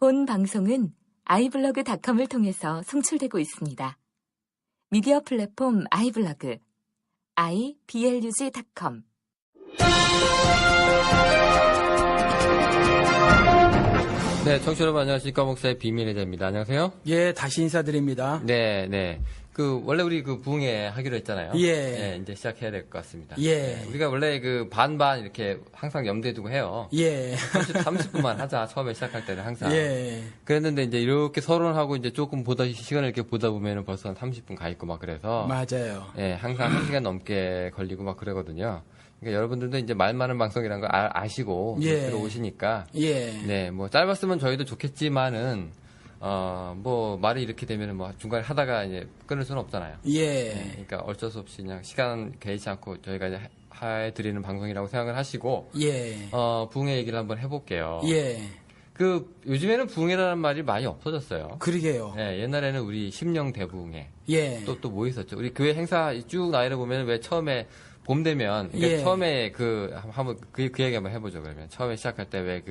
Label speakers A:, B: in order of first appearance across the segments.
A: 본 방송은 iblog.com을 통해서 송출되고 있습니다. 미디어 플랫폼 iblog, iblog.com.
B: 네, 청취자 여러분 안녕하십니까. 목사의 비밀의 대입니다. 안녕하세요.
C: 예, 다시 인사드립니다.
B: 네. 원래 우리 부흥회 하기로 했잖아요.
C: 예.
B: 이제 시작해야 될 것 같습니다.
C: 예.
B: 네, 우리가 원래 반반 이렇게 항상 염두에 두고 해요.
C: 예.
B: 30분만 하자. 처음에 시작할 때는 항상.
C: 예.
B: 그랬는데 이제 이렇게 서론하고 이제 조금 시간을 이렇게 보다 보면은 벌써 한 30분 가 있고 막 그래서.
C: 맞아요.
B: 예, 항상 1시간 넘게 걸리고 막 그러거든요. 그러니까 여러분들도 이제 말 많은 방송이라는 거 아시고
C: 예.
B: 들어오시니까.
C: 예.
B: 네, 짧았으면 저희도 좋겠지만은 말이 이렇게 되면은 중간에 하다가 이제 끊을 수는 없잖아요.
C: 예.
B: 네, 그러니까 어쩔 수 없이 그냥 시간 개의치 않고 저희가 이제 해드리는 방송이라고 생각을 하시고.
C: 예.
B: 부흥회 얘기를 한번 해볼게요.
C: 예.
B: 요즘에는 부흥회라는 말이 많이 없어졌어요.
C: 그러게요.
B: 네, 옛날에는 우리 심령 대부흥회.
C: 예.
B: 또 뭐 있었죠? 우리 교회 행사 쭉 나이를 보면 왜 처음에 봄 되면, 그러니까
C: 예.
B: 처음에 한번 그 얘기 한번 해보죠, 그러면. 처음에 시작할 때 왜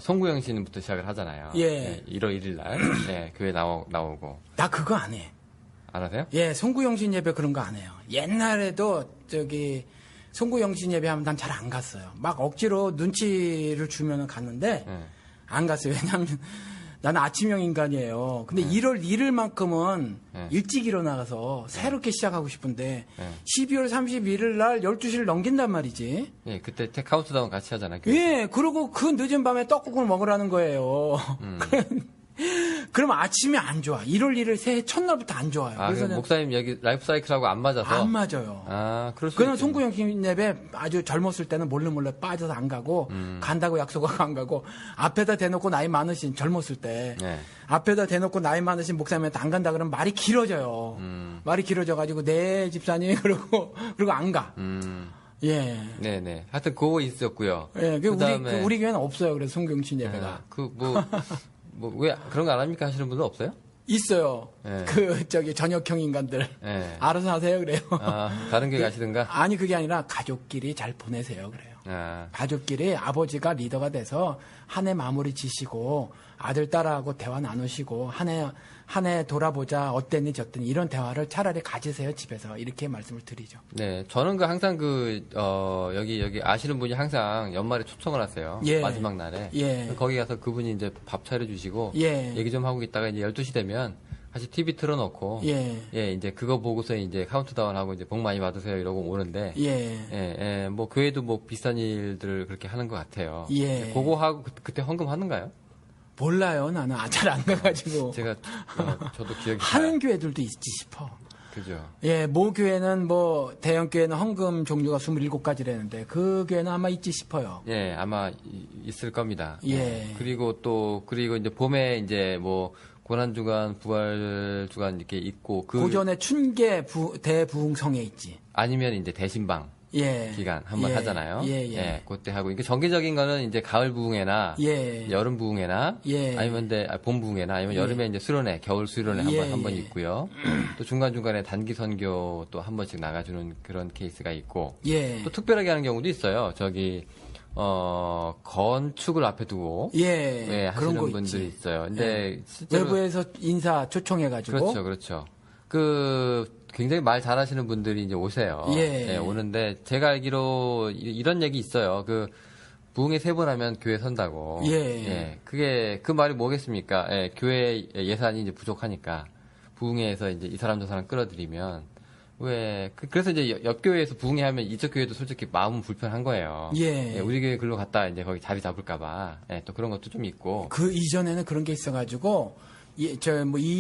B: 송구영신부터 시작을 하잖아요.
C: 예.
B: 1월 1일 날. 네, 교회 나오고.
C: 나 그거 안 해.
B: 안 하세요?
C: 예, 송구영신 예배 그런 거 안 해요. 옛날에도 송구영신 예배 하면 난 잘 안 갔어요. 막 억지로 눈치를 주면은 갔는데,
B: 네.
C: 안 갔어요. 왜냐면 나는 아침형 인간이에요. 근데 1월 1일만큼은 일찍 일어나서 새롭게 시작하고 싶은데 12월 31일 날 12시를 넘긴단 말이지.
B: 예, 그때 카운트다운 같이 하잖아요.
C: 예, 그리고 그 늦은 밤에 떡국을 먹으라는 거예요. 그러면 아침이 안 좋아. 1월 1일 새해 첫날부터 안 좋아요.
B: 그래서 목사님 여기 라이프 사이클하고 안 맞아서?
C: 안 맞아요.
B: 그럴 수
C: 그냥 송구영 예배 아주 젊었을 때는 몰래 빠져서 안 가고 간다고 약속하고 안 가고 앞에다 대놓고 나이 많으신 젊었을 때 앞에다 대놓고 나이 많으신 목사님한테 안 간다 그러면 말이 길어져요. 말이 길어져가지고 네 집사님 그리고 안 가. 예.
B: 네네. 하여튼 그거 있었고요.
C: 예. 우리 교회는 없어요. 그래서 송경신 예배가.
B: 왜 그런 거 안 합니까 하시는 분들 없어요?
C: 있어요.
B: 네.
C: 저녁형 인간들.
B: 네.
C: 알아서 하세요, 그래요.
B: 다른 교회 가시든가?
C: 아니, 그게 아니라 가족끼리 잘 보내세요, 그래요. 가족끼리 아버지가 리더가 돼서 한 해 마무리 지시고 아들, 딸하고 대화 나누시고 한 해 돌아보자, 어땠니, 저땠니, 이런 대화를 차라리 가지세요, 집에서. 이렇게 말씀을 드리죠.
B: 네. 저는 항상 여기 아시는 분이 항상 연말에 초청을 하세요.
C: 예.
B: 마지막 날에.
C: 예.
B: 거기 가서 그분이 이제 밥 차려주시고.
C: 예.
B: 얘기 좀 하고 있다가 이제 12시 되면 다시 TV 틀어놓고.
C: 예.
B: 이제 그거 보고서 이제 카운트다운 하고 이제 복 많이 받으세요 이러고 오는데.
C: 예.
B: 교회도 비슷한 일들을 그렇게 하는 것 같아요.
C: 예.
B: 그거 하고 그때 헌금 하는가요?
C: 몰라요. 나는 잘 안 가가지고.
B: 제가 저도 기억이
C: 하는 교회들도 있지 싶어.
B: 그죠.
C: 예, 모 교회는 대형 교회는 헌금 종류가 27가지라는데 그 교회는 아마 있지 싶어요.
B: 예, 아마 있을 겁니다.
C: 예.
B: 그리고 이제 봄에 이제 고난주간, 부활주간 이렇게 있고
C: 고전에 춘계 대부흥성에 있지.
B: 아니면 이제 대신방. 기간 한번 하잖아요.
C: 예.
B: 그때 하고, 이게 정기적인 거는 이제 가을 부흥회나, 여름 부흥회나, 아니면 봄 부흥회나, 아니면 여름에 이제 수련회, 겨울 수련회 한 번 있고요. 또 중간중간에 단기 선교 또 한 번씩 나가주는 그런 케이스가 있고, 또 특별하게 하는 경우도 있어요. 건축을 앞에 두고, 하시는
C: 그런
B: 분들이 있어요. 근데 실제로
C: 외부에서 인사 초청해가지고.
B: 그렇죠. 굉장히 말 잘하시는 분들이 이제 오세요. 오는데 제가 알기로 이런 얘기 있어요. 부흥회 3번 하면 교회 선다고. 그 말이 뭐겠습니까? 교회 예산이 이제 부족하니까 부흥회에서 이제 이 사람 저 사람 끌어들이면 그래서 이제 옆 교회에서 부흥회 하면 이쪽 교회도 솔직히 마음은 불편한 거예요. 우리 교회 글로 갔다 이제 거기 자리 잡을까봐. 또 그런 것도 좀 있고.
C: 그 이전에는 그런 게 있어가지고. 이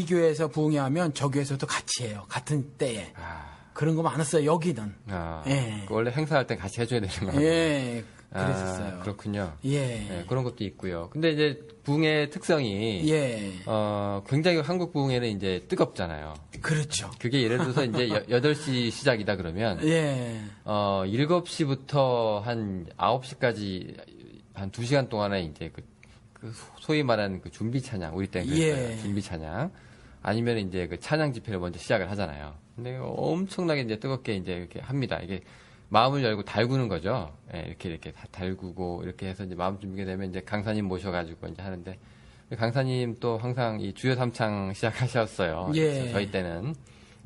C: 교회에서 부흥회 하면 저 교회에서도 같이 해요. 같은 때에. 그런 거 많았어요, 여기는.
B: 원래 행사할 때 같이 해줘야 되는 거예요.
C: 그랬었어요.
B: 그렇군요.
C: 그런
B: 것도 있고요. 근데 이제 부흥의 특성이. 굉장히 한국 부흥회는 이제 뜨겁잖아요.
C: 그렇죠.
B: 그게 예를 들어서 이제 8시 시작이다 그러면. 7시부터 한 9시까지 한 2시간 동안에 이제 소위 말하는 준비 찬양, 우리 때는 그랬어요. 준비 찬양. 아니면 이제 찬양 집회를 먼저 시작을 하잖아요. 근데 엄청나게 이제 뜨겁게 이제 이렇게 합니다. 이게 마음을 열고 달구는 거죠. 예, 이렇게 다 달구고 이렇게 해서 이제 마음 준비가 되면 이제 강사님 모셔가지고 이제 하는데 강사님 또 항상 이 주요 삼창 시작하셨어요.
C: 예.
B: 저희 때는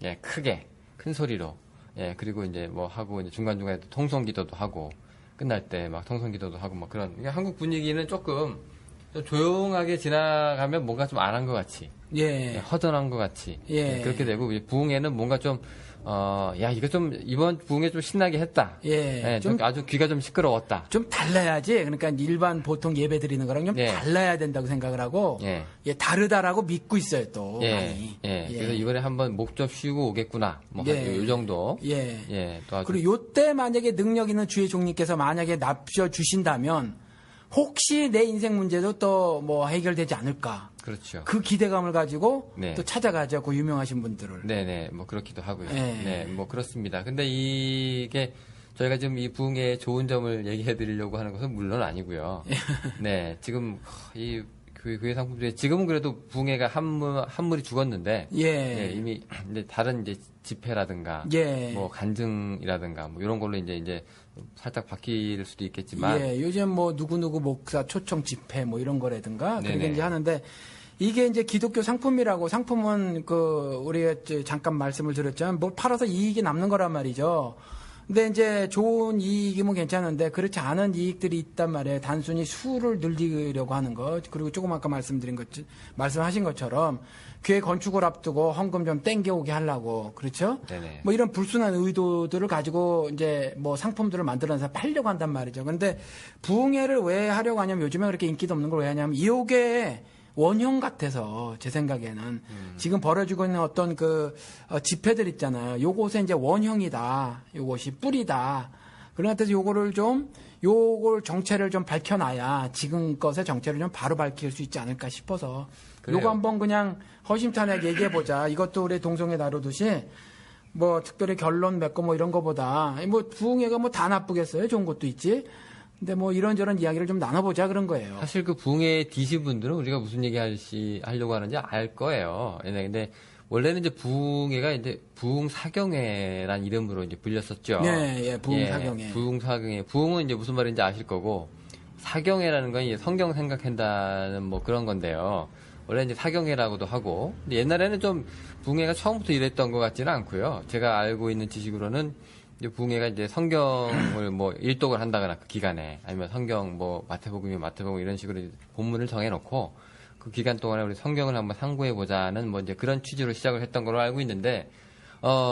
B: 예, 크게 큰 소리로 예, 그리고 이제 뭐 하고 이제 중간중간에 통성기도도 하고 끝날 때 막 통성기도도 하고 막 그런 한국 분위기는 조금 좀 조용하게 지나가면 뭔가 좀 안 한 것 같이
C: 예.
B: 허전한 것 같이
C: 예.
B: 그렇게 되고 부흥회는 뭔가 좀 야 이거 좀 이번 부흥회 좀 신나게 했다.
C: 예.
B: 좀 아주 귀가 좀 시끄러웠다.
C: 좀 달라야지. 그러니까 일반 보통 예배 드리는 거랑 좀
B: 예.
C: 달라야 된다고 생각을 하고
B: 예.
C: 예, 다르다라고 믿고 있어요 또
B: 예.
C: 많이.
B: 예. 그래서 이번에 한번 목 좀 쉬고 오겠구나. 뭐 이 정도.
C: 예.
B: 예. 또 아주
C: 그리고 요때 만약에 능력 있는 주의 종님께서 만약에 납셔 주신다면 혹시 내 인생 문제도 또 뭐 해결되지 않을까.
B: 그렇죠.
C: 그 기대감을 가지고
B: 네.
C: 또 찾아가죠. 그 유명하신 분들을.
B: 네네, 뭐 그렇기도 하고요.
C: 예.
B: 네, 뭐 그렇습니다. 근데 이게 저희가 지금 이 부흥의 좋은 점을 얘기해 드리려고 하는 것은 물론 아니고요. 네, 지금 이 교회 상품 중에 지금은 그래도 부흥회가 한물이 죽었는데
C: 예.
B: 이미 이제 다른 이제 집회라든가
C: 예.
B: 뭐 간증이라든가 뭐 이런 걸로 이제 살짝 바뀔 수도 있겠지만
C: 예, 요즘 뭐 누구누구 목사 초청 집회 뭐 이런 거라든가 그렇게
B: 네네.
C: 이제 하는데 이게 이제 기독교 상품이라고 상품은 그 우리가 이제 잠깐 말씀을 드렸지만 뭐 팔아서 이익이 남는 거란 말이죠. 근데 이제 좋은 이익이면 괜찮은데 그렇지 않은 이익들이 있단 말이에요. 단순히 수를 늘리려고 하는 것 그리고 조금 아까 말씀하신 것처럼 교회 건축을 앞두고 헌금 좀 땡겨오게 하려고 그렇죠?
B: 네네.
C: 뭐 이런 불순한 의도들을 가지고 이제 뭐 상품들을 만들어내서 팔려고 한단 말이죠. 근데 부흥회를 왜 하려고 하냐면 요즘에 그렇게 인기도 없는 걸 왜 하냐면 이게 원형 같아서 제 생각에는 지금 벌어지고 있는 어떤 그 집회들 있잖아요. 요것에 이제 원형이다. 요것이 뿌리다. 그런 것에서 요걸 정체를 좀 밝혀놔야 지금 것의 정체를 좀 바로 밝힐 수 있지 않을까 싶어서
B: 그래요.
C: 요거 한번 그냥 허심탄회하게 얘기해보자. 이것도 우리 동성애 다루듯이 뭐 특별히 결론 맺고 뭐 이런 거보다 뭐 부흥회가 뭐 다 나쁘겠어요. 좋은 것도 있지. 근데 뭐 이런저런 이야기를 좀 나눠보자 그런 거예요.
B: 사실 그 부흥회 DC 분들은 우리가 무슨 얘기 하려고 하는지 알 거예요. 근데 원래는 이제 부흥회가 이제 부흥사경회란 이름으로 이제 불렸었죠.
C: 네, 예, 부흥사경회.
B: 부흥사경회. 부흥은 이제 무슨 말인지 아실 거고, 사경회라는 건 이제 성경 생각한다는 뭐 그런 건데요. 원래 이제 사경회라고도 하고, 근데 옛날에는 좀 부흥회가 처음부터 이랬던 것 같지는 않고요. 제가 알고 있는 지식으로는 이제 부흥회가 이제 성경을 뭐 일독을 한다거나 그 기간에 아니면 성경 뭐 마태복음 이런 식으로 본문을 정해놓고 그 기간 동안에 우리 성경을 한번 상고해보자는 뭐 이제 그런 취지로 시작을 했던 걸로 알고 있는데,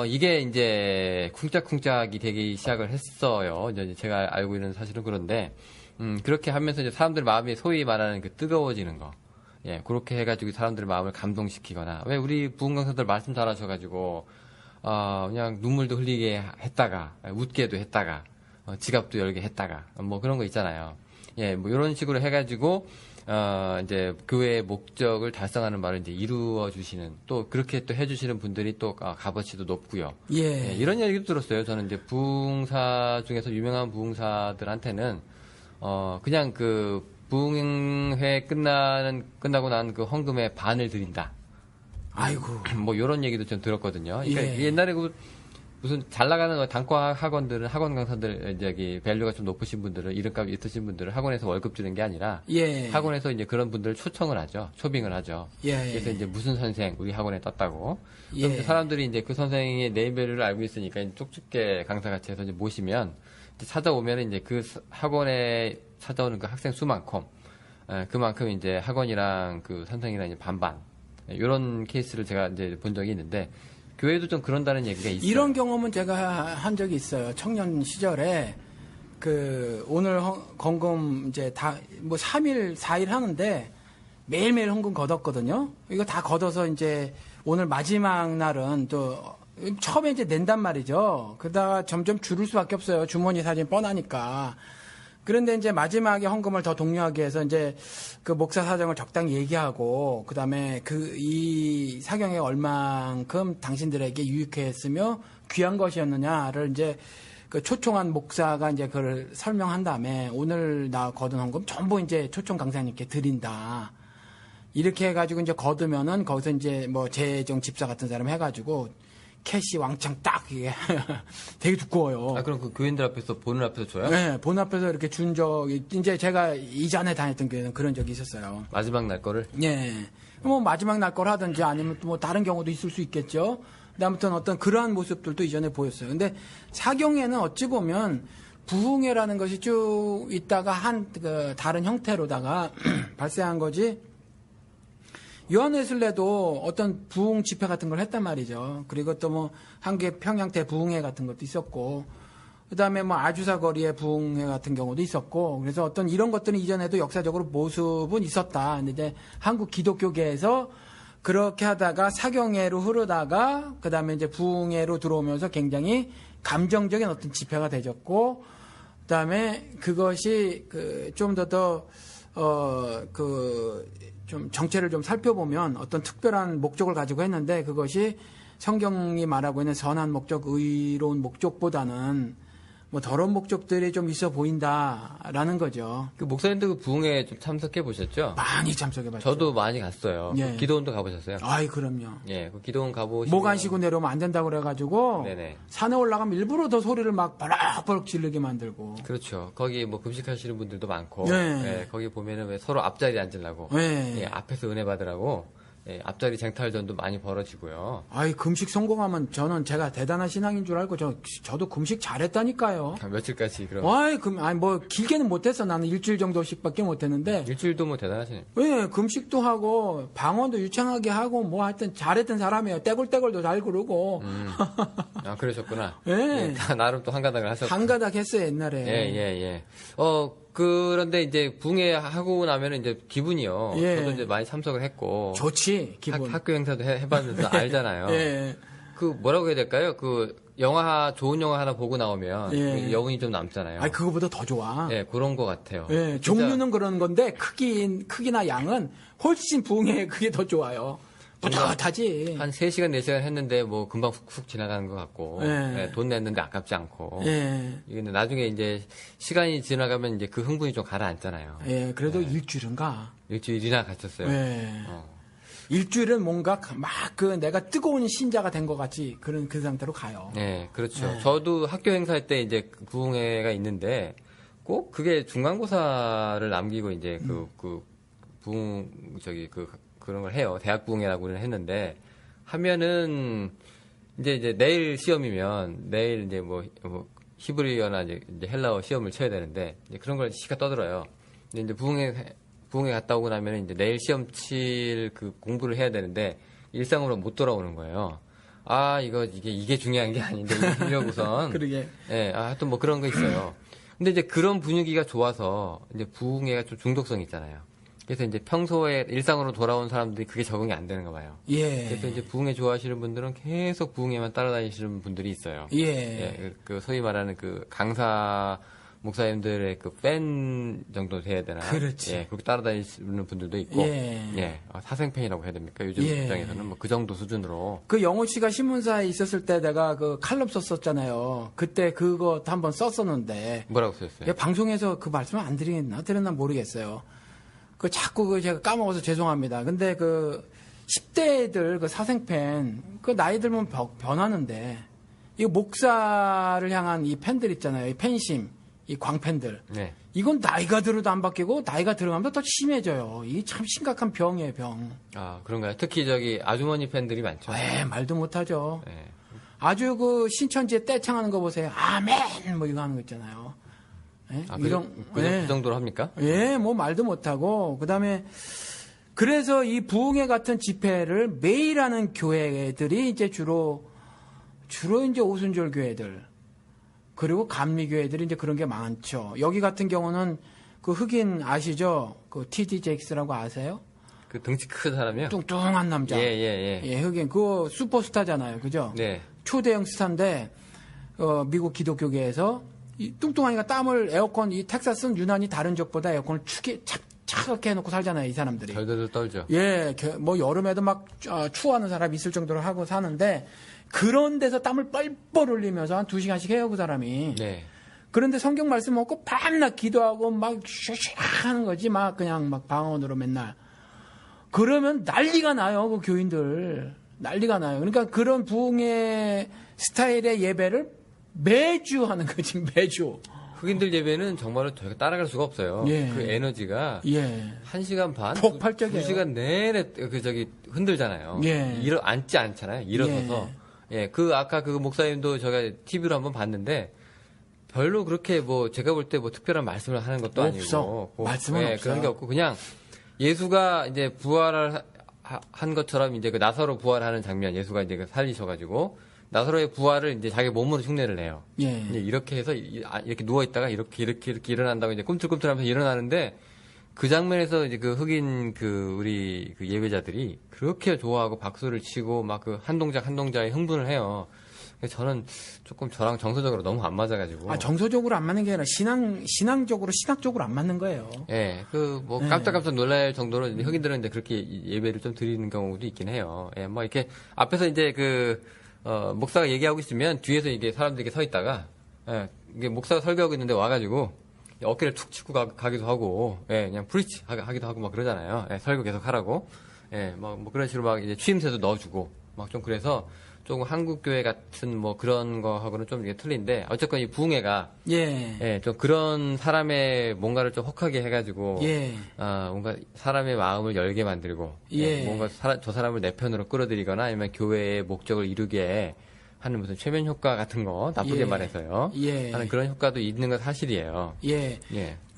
B: 이게 이제 쿵짝쿵짝이 되기 시작을 했어요. 이제 제가 알고 있는 사실은 그런데, 그렇게 하면서 이제 사람들 마음이 소위 말하는 그 뜨거워지는 거. 예, 그렇게 해가지고 사람들의 마음을 감동시키거나, 왜 우리 부흥강사들 말씀 잘하셔가지고, 그냥 눈물도 흘리게 했다가, 웃게도 했다가, 지갑도 열게 했다가, 뭐 그런 거 있잖아요. 예, 뭐 이런 식으로 해가지고, 이제 교회의 목적을 달성하는 말을 이제 이루어 주시는, 또 그렇게 또 해주시는 분들이 또 값어치도 높고요.
C: 예.
B: 예, 이런 얘기도 들었어요. 저는 이제 부흥사 중에서 유명한 부흥사들한테는, 그냥 그 부흥회 끝나고 난 그 헌금의 반을 드린다.
C: 아이고.
B: 뭐 이런 얘기도 좀 들었거든요. 그러니까
C: 예.
B: 옛날에 그 무슨 잘 나가는 단과 학원들은 학원 강사들 저기 밸류가 좀 높으신 분들은 이름값 있으신 분들은 학원에서 월급 주는 게 아니라
C: 예.
B: 학원에서 이제 그런 분들 초청을 하죠. 초빙을 하죠.
C: 예.
B: 그래서 이제 무슨 선생 우리 학원에 떴다고.
C: 예.
B: 그럼 사람들이 이제 그 선생의 네임밸류를 알고 있으니까 쪽집게 강사 같이 해서 이제 모시면 이제 찾아오면 이제 그 학원에 찾아오는 그 학생 수만큼 그만큼 이제 학원이랑 그 선생이랑 이제 반반 이런 케이스를 제가 이제 본 적이 있는데 교회도 좀 그런다는 얘기가 있어요.
C: 이런 경험은 제가 한 적이 있어요. 청년 시절에 그 오늘 헌금 이제 다 뭐 3일, 4일 하는데 매일매일 헌금 걷었거든요. 이거 다 걷어서 이제 오늘 마지막 날은 또 처음에 이제 낸단 말이죠. 그러다가 점점 줄을 수밖에 없어요. 주머니 사진 뻔하니까. 그런데 이제 마지막에 헌금을 더 독려하기 위해서 이제 그 목사 사정을 적당히 얘기하고 그다음에 이 사경에 얼만큼 당신들에게 유익했으며 귀한 것이었느냐를 이제 그 초청한 목사가 이제 그걸 설명한 다음에 오늘 나 거둔 헌금 전부 이제 초청 강사님께 드린다. 이렇게 해가지고 이제 거두면은 거기서 이제 뭐 재정 집사 같은 사람 해가지고 캐시 왕창 딱 이게 되게 두꺼워요.
B: 아 그럼 그 교인들 앞에서 보는 앞에서 줘요?
C: 네, 본 앞에서 이렇게 준 적이 이제 제가 이전에 다녔던 교회는 그런 적이 있었어요.
B: 마지막 날 거를?
C: 네, 뭐 마지막 날 걸 하든지 아니면 또 뭐 다른 경우도 있을 수 있겠죠. 근데 아무튼 어떤 그러한 모습들도 이전에 보였어요. 근데 사경에는 어찌 보면 부흥회라는 것이 쭉 있다가 그 다른 형태로다가 발생한 거지. 요한 웨슬레도 어떤 부흥 집회 같은 걸 했단 말이죠. 그리고 또 뭐 한국의 평양 대부흥회 같은 것도 있었고, 그다음에 뭐 아주사 거리의 부흥회 같은 경우도 있었고, 그래서 어떤 이런 것들은 이전에도 역사적으로 모습은 있었다. 근데 이제 한국 기독교계에서 그렇게 하다가 사경회로 흐르다가 그다음에 이제 부흥회로 들어오면서 굉장히 감정적인 어떤 집회가 되졌고, 그다음에 그것이 좀 좀 정체를 좀 살펴보면 어떤 특별한 목적을 가지고 했는데, 그것이 성경이 말하고 있는 선한 목적, 의로운 목적보다는 뭐 더러운 목적들이 좀 있어 보인다라는 거죠.
B: 그 목사님도 그 부흥회 좀 참석해 보셨죠?
C: 많이 참석해봤죠.
B: 저도 많이 갔어요.
C: 예.
B: 그 기도원도 가보셨어요?
C: 아이, 그럼요.
B: 예, 그 기도원 가보시면
C: 목 안 쉬고 내려오면 안 된다고 그래가지고
B: 네네.
C: 산에 올라가면 일부러 더 소리를 막 버럭버럭 지르게 만들고.
B: 그렇죠. 거기 뭐 금식하시는 분들도 많고,
C: 네.
B: 예, 거기 보면은 왜 서로 앞자리 앉으려고,
C: 네.
B: 예, 앞에서 은혜 받으라고, 예, 앞자리 쟁탈전도 많이 벌어지고요.
C: 아이, 금식 성공하면 저는 제가 대단한 신앙인 줄 알고 저도 금식 잘했다니까요.
B: 며칠까지 그럼?
C: 아니 뭐 길게는 못했어. 나는 일주일 정도씩밖에 못했는데.
B: 일주일도 뭐 대단하시네요.
C: 예, 금식도 하고 방언도 유창하게 하고 뭐 하여튼 잘했던 사람이에요. 떼굴떼굴도 잘 구르고.
B: 아 그러셨구나.
C: 예.
B: 예, 다 나름 또 한가닥을 하셨고.
C: 한가닥 했어요 옛날에.
B: 예. 그런데 이제 부흥회 하고 나면은 이제 기분이요.
C: 예.
B: 저도 이제 많이 참석을 했고.
C: 좋지 기분.
B: 학교 행사도 해봤는데 알잖아요.
C: 예.
B: 그 뭐라고 해야 될까요? 그 좋은 영화 하나 보고 나오면
C: 예.
B: 여운이 좀 남잖아요.
C: 아니 그거보다 더 좋아.
B: 예, 그런 것 같아요.
C: 예, 종류는 그런 건데 크기나 양은 훨씬 부흥회 그게 더 좋아요. 뿌듯하지.
B: 한 3시간, 4시간 했는데 뭐 금방 훅훅 지나가는 것 같고.
C: 예.
B: 예, 돈 냈는데 아깝지 않고.
C: 예.
B: 이게 나중에 이제 시간이 지나가면 이제 그 흥분이 좀 가라앉잖아요.
C: 예, 그래도 일주일은 가.
B: 일주일이나 갔었어요.
C: 예. 일주일은 뭔가 막 내가 뜨거운 신자가 된 것 같이 그 상태로 가요.
B: 네, 그렇죠.
C: 네.
B: 저도 학교 행사할 때 이제 부흥회가 있는데 꼭 그게 중간고사를 남기고 이제 그런 걸 해요. 대학 부흥회라고는 했는데 하면은 이제 내일 시험이면 내일 이제 뭐 히브리어나 이제 헬라어 시험을 쳐야 되는데 이제 그런 걸 시가 떠들어요. 근데 이제 부흥회 갔다 오고 나면 이제 내일 시험 칠 그 공부를 해야 되는데 일상으로 못 돌아오는 거예요. 아, 이게 중요한 게 아닌데 이러고선.
C: 그러게.
B: 예, 하여튼 뭐 그런 거 있어요. 근데 이제 그런 분위기가 좋아서 이제 부흥회가 좀 중독성이 있잖아요. 그래서 이제 평소에 일상으로 돌아온 사람들이 그게 적응이 안 되는가 봐요.
C: 예.
B: 그래서 이제 부흥회 좋아하시는 분들은 계속 부흥회만 따라다니시는 분들이 있어요.
C: 예.
B: 예, 그 소위 말하는 그 강사 목사님들의 그 팬 정도 돼야 되나?
C: 그렇지.
B: 예, 그렇게 따라다니시는 분들도 있고.
C: 예.
B: 사생팬이라고 해야 됩니까? 요즘
C: 예.
B: 입장에서는 뭐 그 정도 수준으로.
C: 그 영호 씨가 신문사에 있었을 때 내가 그 칼럼 썼었잖아요. 그때 그거 한번 썼었는데.
B: 뭐라고 쓰셨어요?
C: 방송에서 그 말씀을 안 드렸나 모르겠어요. 자꾸 제가 까먹어서 죄송합니다. 근데 10대 애들 사생팬, 나이 들면 변하는데, 이 목사를 향한 이 팬들 있잖아요. 이 팬심, 이 광팬들.
B: 네.
C: 이건 나이가 들어도 안 바뀌고, 나이가 들어가면 더 심해져요. 이게 참 심각한 병이에요, 병.
B: 아, 그런가요? 특히 아주머니 팬들이 많죠.
C: 말도 못하죠.
B: 네.
C: 아주 신천지에 떼창하는 거 보세요. 아멘! 뭐 이거 하는 거 있잖아요. 예?
B: 그 정도로 합니까?
C: 예, 뭐 말도 못하고 그다음에 그래서 이 부흥회 같은 집회를 매일 하는 교회들이 이제 주로 이제 오순절 교회들 그리고 감리 교회들이 이제 그런 게 많죠. 여기 같은 경우는 그 흑인 아시죠? 그 TD 제익스라고 아세요?
B: 그 덩치 큰 사람이요?
C: 뚱뚱한 남자.
B: 예.
C: 흑인 그거 슈퍼스타잖아요, 그죠?
B: 네.
C: 초대형 스타인데 미국 기독교계에서 이 뚱뚱하니까 땀을 이 텍사스는 유난히 다른 지역보다 에어컨을 차갑게 해놓고 살잖아요, 이 사람들이.
B: 덜덜 떨죠.
C: 예, 뭐 여름에도 막 추워하는 사람이 있을 정도로 하고 사는데 그런 데서 땀을 뻘뻘 흘리면서 한 2시간씩 해요, 그 사람이.
B: 네.
C: 그런데 성경 말씀 먹고 밤낮 기도하고 막 슈슈 하는 거지, 막 그냥 막 방언으로 맨날. 그러면 난리가 나요, 그 교인들. 난리가 나요. 그러니까 그런 부흥의 스타일의 예배를 매주 하는 거지, 매주.
B: 흑인들 예배는 정말로 저희가 따라갈 수가 없어요.
C: 예.
B: 그 에너지가
C: 예.
B: 1시간 반,
C: 폭발적이에요.
B: 2시간 내내 흔들잖아요.
C: 예.
B: 앉지 않잖아요. 일어서서. 예. 아까 그 목사님도 제가 TV로 한번 봤는데 별로 그렇게 제가 볼 때 특별한 말씀을 하는 것도
C: 없어.
B: 아니고.
C: 말씀은 없어요.
B: 그런 게 없고 그냥 예수가 이제 부활을 한 것처럼 이제 그 나사로 부활하는 장면, 예수가 이제 살리셔가지고 나사로의 부활을 이제 자기 몸으로 흉내를 내요.
C: 예.
B: 이제 이렇게 해서 이렇게 누워 있다가 이렇게 일어난다고 이제 꿈틀꿈틀하면서 일어나는데 그 장면에서 이제 그 흑인 우리 예배자들이 그렇게 좋아하고 박수를 치고 막 그 한 동작에 흥분을 해요. 저는 조금 저랑 정서적으로 너무 안 맞아가지고.
C: 정서적으로 안 맞는 게 아니라 신앙적으로 안 맞는 거예요.
B: 예, 깜짝깜짝 놀랄 정도로 흑인들은 이제 그렇게 예배를 좀 드리는 경우도 있긴 해요. 예, 이렇게 앞에서 이제 목사가 얘기하고 있으면 뒤에서 이게 사람들이 이렇게 서 있다가, 예, 이게 목사가 설교하고 있는데 와가지고 어깨를 툭 치고 가기도 하고, 예, 그냥 프리치 하기도 하고 막 그러잖아요. 예, 설교 계속 하라고. 예, 그런 식으로 막 이제 취임새도 넣어주고, 막 좀 그래서 조금 한국교회 같은 그런 거하고는 좀 이게 틀린데, 어쨌건 이 부흥회가, 예, 좀 그런 사람의 뭔가를 좀 혹하게 해가지고, 뭔가 사람의 마음을 열게 만들고, 뭔가 저 사람을 내 편으로 끌어들이거나 아니면 교회의 목적을 이루게 하는 무슨 최면 효과 같은 거, 나쁘게 말해서요. 하는 그런 효과도 있는 건 사실이에요.
C: 예.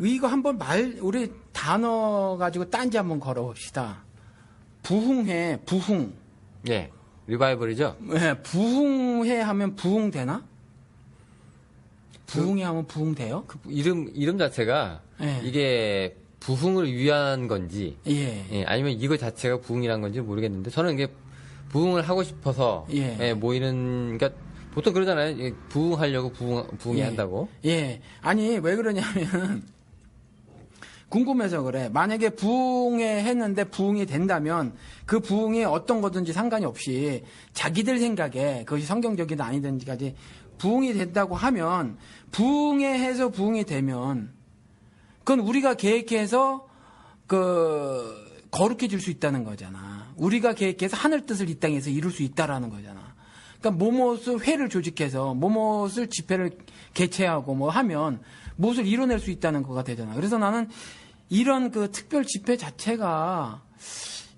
C: 이거 한번 우리 단어 가지고 딴지 한번 걸어봅시다. 부흥회, 부흥.
B: 예. 리바이벌이죠?
C: 네, 부흥회 하면 부흥 되나? 부흥회 하면 부흥 돼요?
B: 이름 자체가 이게 부흥을 위한 건지 아니면 이거 자체가 부흥이란 건지 모르겠는데 저는 이게 부흥을 하고 싶어서 모이는 그러니까 보통 그러잖아요. 부흥하려고 부흥이 한다고.
C: 예. 아니 왜 그러냐면 궁금해서 그래. 만약에 부흥회 했는데 부흥이 된다면 그 부흥이 어떤 거든지 상관이 없이 자기들 생각에 그것이 성경적이든 아니든지까지 부흥이 된다고 하면 부흥회 해서 부흥이 되면 그건 우리가 계획해서 거룩해 질 수 있다는 거잖아. 우리가 계획해서 하늘 뜻을 이 땅에서 이룰 수 있다라는 거잖아. 그러니까 뭐뭇을 회를 조직해서 뭐뭇을 집회를 개최하고 하면 무엇을 이뤄낼 수 있다는 거가 되잖아. 그래서 나는 이런 특별 집회 자체가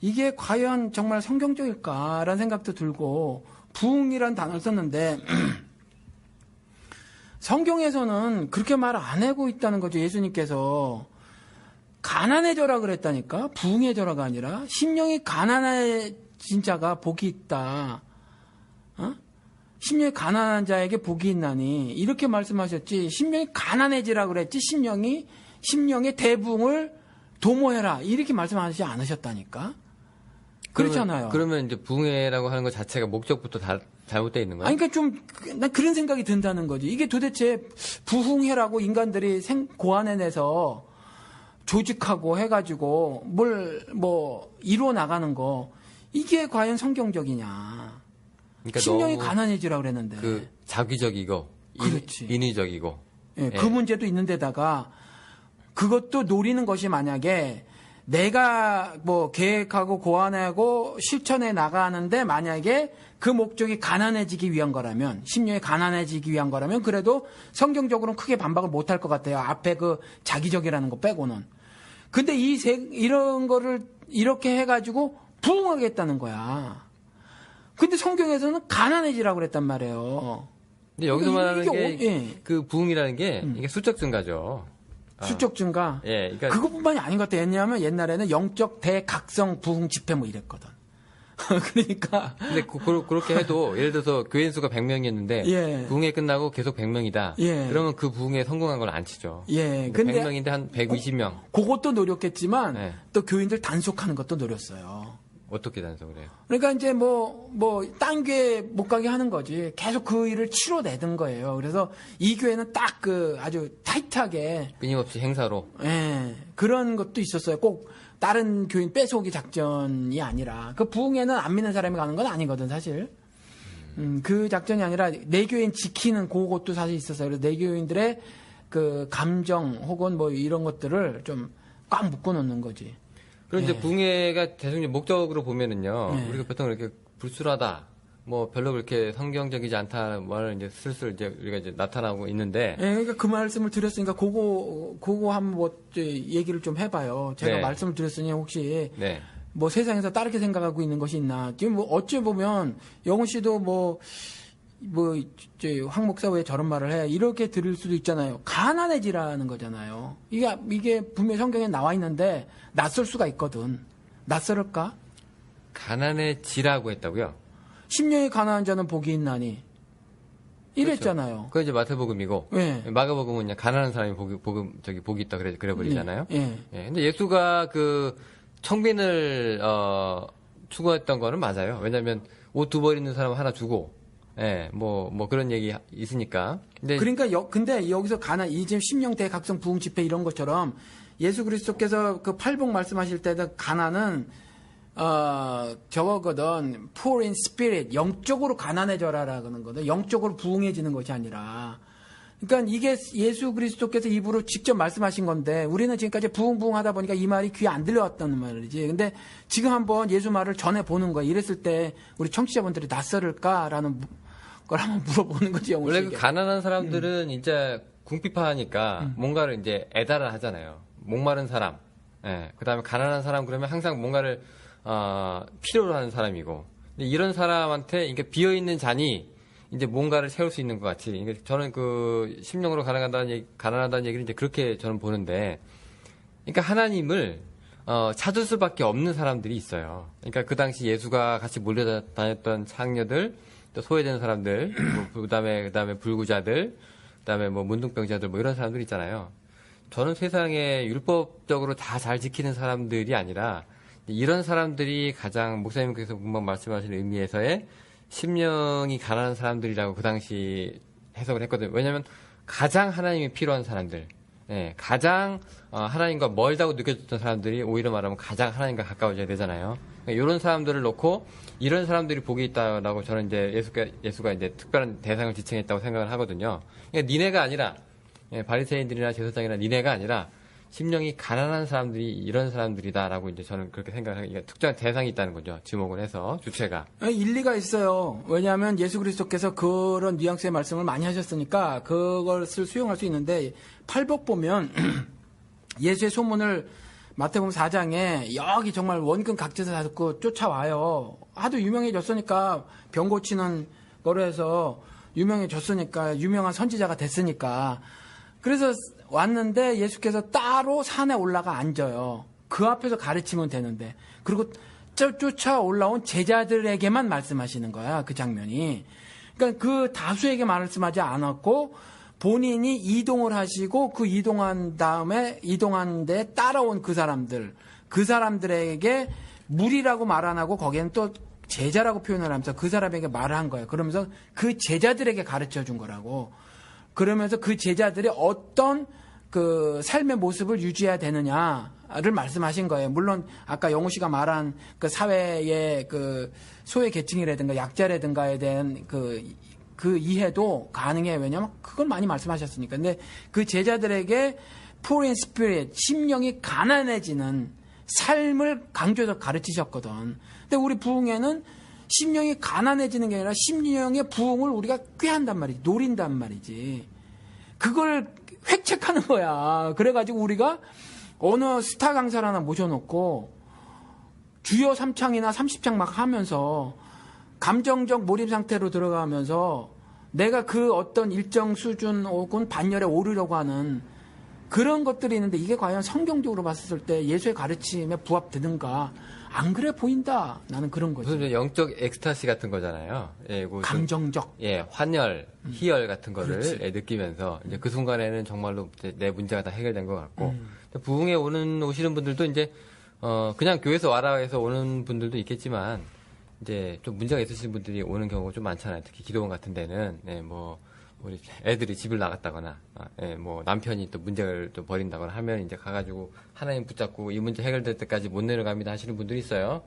C: 이게 과연 정말 성경적일까라는 생각도 들고 부흥이란 단어를 썼는데 성경에서는 그렇게 말 안 하고 있다는 거죠. 예수님께서 가난해져라 그랬다니까. 부흥해져라가 아니라 심령이 가난해진 자가 복이 있다. 심령이 가난한 자에게 복이 있나니 이렇게 말씀하셨지. 심령이 가난해지라 그랬지. 심령의 대부흥을 도모해라 이렇게 말씀하시지 않으셨다니까. 그렇잖아요.
B: 그러면 이제 부흥회라고 하는 것 자체가 목적부터 잘못되어 있는 거예요?
C: 아니, 그러니까 난 그런 생각이 든다는 거지. 이게 도대체 부흥회라고 인간들이 고안해내서 조직하고 해가지고 이루어 나가는 거 이게 과연 성경적이냐. 그러니까 심령이 가난해지라 그랬는데.
B: 자기적이고,
C: 그렇지.
B: 인위적이고.
C: 예, 그 문제도 있는데다가 그것도 노리는 것이 만약에 내가 계획하고 고안하고 실천해 나가는데 만약에 그 목적이 가난해지기 위한 거라면, 심령이 가난해지기 위한 거라면 그래도 성경적으로는 크게 반박을 못할 것 같아요. 앞에 자기적이라는 거 빼고는. 근데 이런 거를 이렇게 해가지고 부흥하겠다는 거야. 근데 성경에서는 가난해지라고 그랬단 말이에요.
B: 근데 여기서 말하는 게 그 부흥이라는 게 이게 수적 증가죠.
C: 수적 증가.
B: 예, 그러니까
C: 그것뿐만이 아닌 것 같아요. 왜냐하면 옛날에는 영적 대각성 부흥 집회 이랬거든. 그러니까.
B: 근데 그렇게 해도 예를 들어서 교인 수가 100명이었는데 부흥회 끝나고 계속 100명이다. 그러면 그 부흥에 성공한 걸 안 치죠.
C: 근데
B: 100명인데 한 120명.
C: 그것도 노력했지만 또 교인들 단속하는 것도 노렸어요.
B: 어떻게 단속을 해요?
C: 그러니까 이제 딴 교회 못 가게 하는 거지. 계속 그 일을 치러내던 거예요. 그래서 이 교회는 딱 아주 타이트하게.
B: 끊임없이 행사로.
C: 그런 것도 있었어요. 꼭 다른 교인 뺏어오기 작전이 아니라. 그 부흥회는 안 믿는 사람이 가는 건 아니거든, 사실. 그 작전이 아니라 내 교인 지키는 그것도 사실 있었어요. 그래서 내 교인들의 감정 혹은 이런 것들을 좀 꽉 묶어 놓는 거지.
B: 그럼 이제 부흥회가 대충 목적으로 보면은요. 우리가 보통 이렇게 불순하다. 뭐 별로 그렇게 성경적이지 않다는 말을 이제 슬슬 이제 우리가 이제 나타나고 있는데.
C: 네, 그러니까 그 말씀을 드렸으니까 그거 한번 뭐 얘기를 좀 해봐요. 제가
B: 네.
C: 말씀을 드렸으니 혹시
B: 네.
C: 뭐 세상에서 다르게 생각하고 있는 것이 있나? 지금 뭐 어찌 보면 영훈 씨도 황 목사 왜 저런 말을 해? 이렇게 들을 수도 있잖아요. 가난해지라는 거잖아요. 이게 분명히 성경에 나와 있는데 낯설 수가 있거든. 낯설을까?
B: 가난해지라고 했다고요?
C: 심령이 가난한 자는 복이 있나니. 이랬잖아요.
B: 그렇죠. 그게 이제 마태복음이고,
C: 네.
B: 마가복음은 그냥 가난한 사람이 복이 있다 그래 버리잖아요.
C: 네.
B: 예. 근데 예수가 그 청빈을 추구했던 거는 맞아요. 왜냐하면 옷 2벌 있는 사람 하나 주고, 예, 뭐 그런 얘기 있으니까.
C: 근데 여기서 이제 심령 대각성 부흥 집회 이런 것처럼 예수 그리스도께서 그 팔복 말씀하실 때도 가난은 저거거든. poor in spirit. 영적으로 가난해져라라는 거거든. 영적으로 부흥해지는 것이 아니라. 그러니까 이게 예수 그리스도께서 입으로 직접 말씀하신 건데 우리는 지금까지 부흥하다 보니까 이 말이 귀에 안 들려왔다는 말이지. 근데 지금 한번 예수 말을 전해보는 거야. 이랬을 때 우리 청취자분들이 낯설을까라는 걸 한번 물어보는 거지.
B: 원래 그 가난한 사람들은 이제 궁핍하니까 뭔가를 이제 애달아 하잖아요. 목마른 사람. 예. 그 다음에 가난한 사람 그러면 항상 뭔가를 필요로 하는 사람이고. 근데 이런 사람한테 이게 비어있는 잔이 이제 뭔가를 세울 수 있는 것 같이. 그러니까 저는 그 심령으로 가난하다는 얘기를 이제 그렇게 저는 보는데, 그러니까 하나님을 찾을 수밖에 없는 사람들이 있어요. 그러니까 그 당시 예수가 같이 몰려다녔던 창녀들, 또 소외된 사람들, 그다음에 불구자들, 그다음에 뭐 문둥병자들 뭐 이런 사람들 있잖아요. 저는 세상에 율법적으로 다 잘 지키는 사람들이 아니라 이런 사람들이 가장 목사님께서 금방 말씀하신 의미에서의 심령이 가난한 사람들이라고 그 당시 해석을 했거든요. 왜냐하면 가장 하나님이 필요한 사람들, 예, 가장 하나님과 멀다고 느껴졌던 사람들이 오히려 말하면 가장 하나님과 가까워져야 되잖아요. 그러니까 이런 사람들을 놓고 이런 사람들이 복이 있다라고 저는 이제 예수가 이제 특별한 대상을 지칭했다고 생각을 하거든요. 그러니까 니네가 아니라 바리새인들이나 제사장이나 니네가 아니라 심령이 가난한 사람들이 이런 사람들이다라고 이제 저는 그렇게 생각하니까 특정한 대상이 있다는 거죠. 지목을 해서 주체가.
C: 일리가 있어요. 왜냐하면 예수 그리스도께서 그런 뉘앙스의 말씀을 많이 하셨으니까 그것을 수용할 수 있는데 팔복 보면 예수의 소문을 마태복음 4장에 여기 정말 원근 각지에서 다 듣고 쫓아와요. 하도 유명해졌으니까 병 고치는 거로 해서 유명해졌으니까 유명한 선지자가 됐으니까 그래서 왔는데 예수께서 따로 산에 올라가 앉아요. 그 앞에서 가르치면 되는데. 그리고 쫓아 올라온 제자들에게만 말씀하시는 거야. 그 장면이. 그러니까 그 다수에게 말씀하지 않았고 본인이 이동을 하시고 그 이동한 데 따라온 그 사람들에게 무리라고 말 안 하고 거기에는 또 제자라고 표현을 하면서 그 사람에게 말을 한 거예요. 그러면서 그 제자들에게 가르쳐 준 거라고. 그러면서 그 제자들이 어떤 그 삶의 모습을 유지해야 되느냐를 말씀하신 거예요. 물론 아까 영호 씨가 말한 그 사회의 그 소외 계층이라든가 약자라든가에 대한 그 이해도 가능해요. 왜냐하면 그걸 많이 말씀하셨으니까. 근데 그 제자들에게 poor in spirit, 심령이 가난해지는 삶을 강조해서 가르치셨거든. 근데 우리 부흥회는 심령이 가난해지는 게 아니라 심령의 부흥을 우리가 꾀한단 말이지. 노린단 말이지. 그걸 획책하는 거야. 그래가지고 우리가 어느 스타 강사를 하나 모셔놓고 주요 3창이나 30창 막 하면서 감정적 몰입 상태로 들어가면서 내가 그 어떤 일정 수준 혹은 반열에 오르려고 하는 그런 것들이 있는데 이게 과연 성경적으로 봤을 때 예수의 가르침에 부합되는가? 안 그래 보인다. 나는 그런 거지.
B: 무슨 영적 엑스타시 같은 거잖아요. 예,
C: 감정적.
B: 환열, 희열 같은 거를
C: 그렇지.
B: 느끼면서 이제 그 순간에는 정말로 내 문제가 다 해결된 것 같고 부흥에 오시는 분들도 이제 그냥 교회에서 와라 해서 오는 분들도 있겠지만 이제 좀 문제가 있으신 분들이 오는 경우가 좀 많잖아요. 특히 기도원 같은 데는 우리 애들이 집을 나갔다거나, 뭐 남편이 또 문제를 또 벌인다거나 하면 이제 가가지고 하나님 붙잡고 이 문제 해결될 때까지 못 내려갑니다 하시는 분들이 있어요.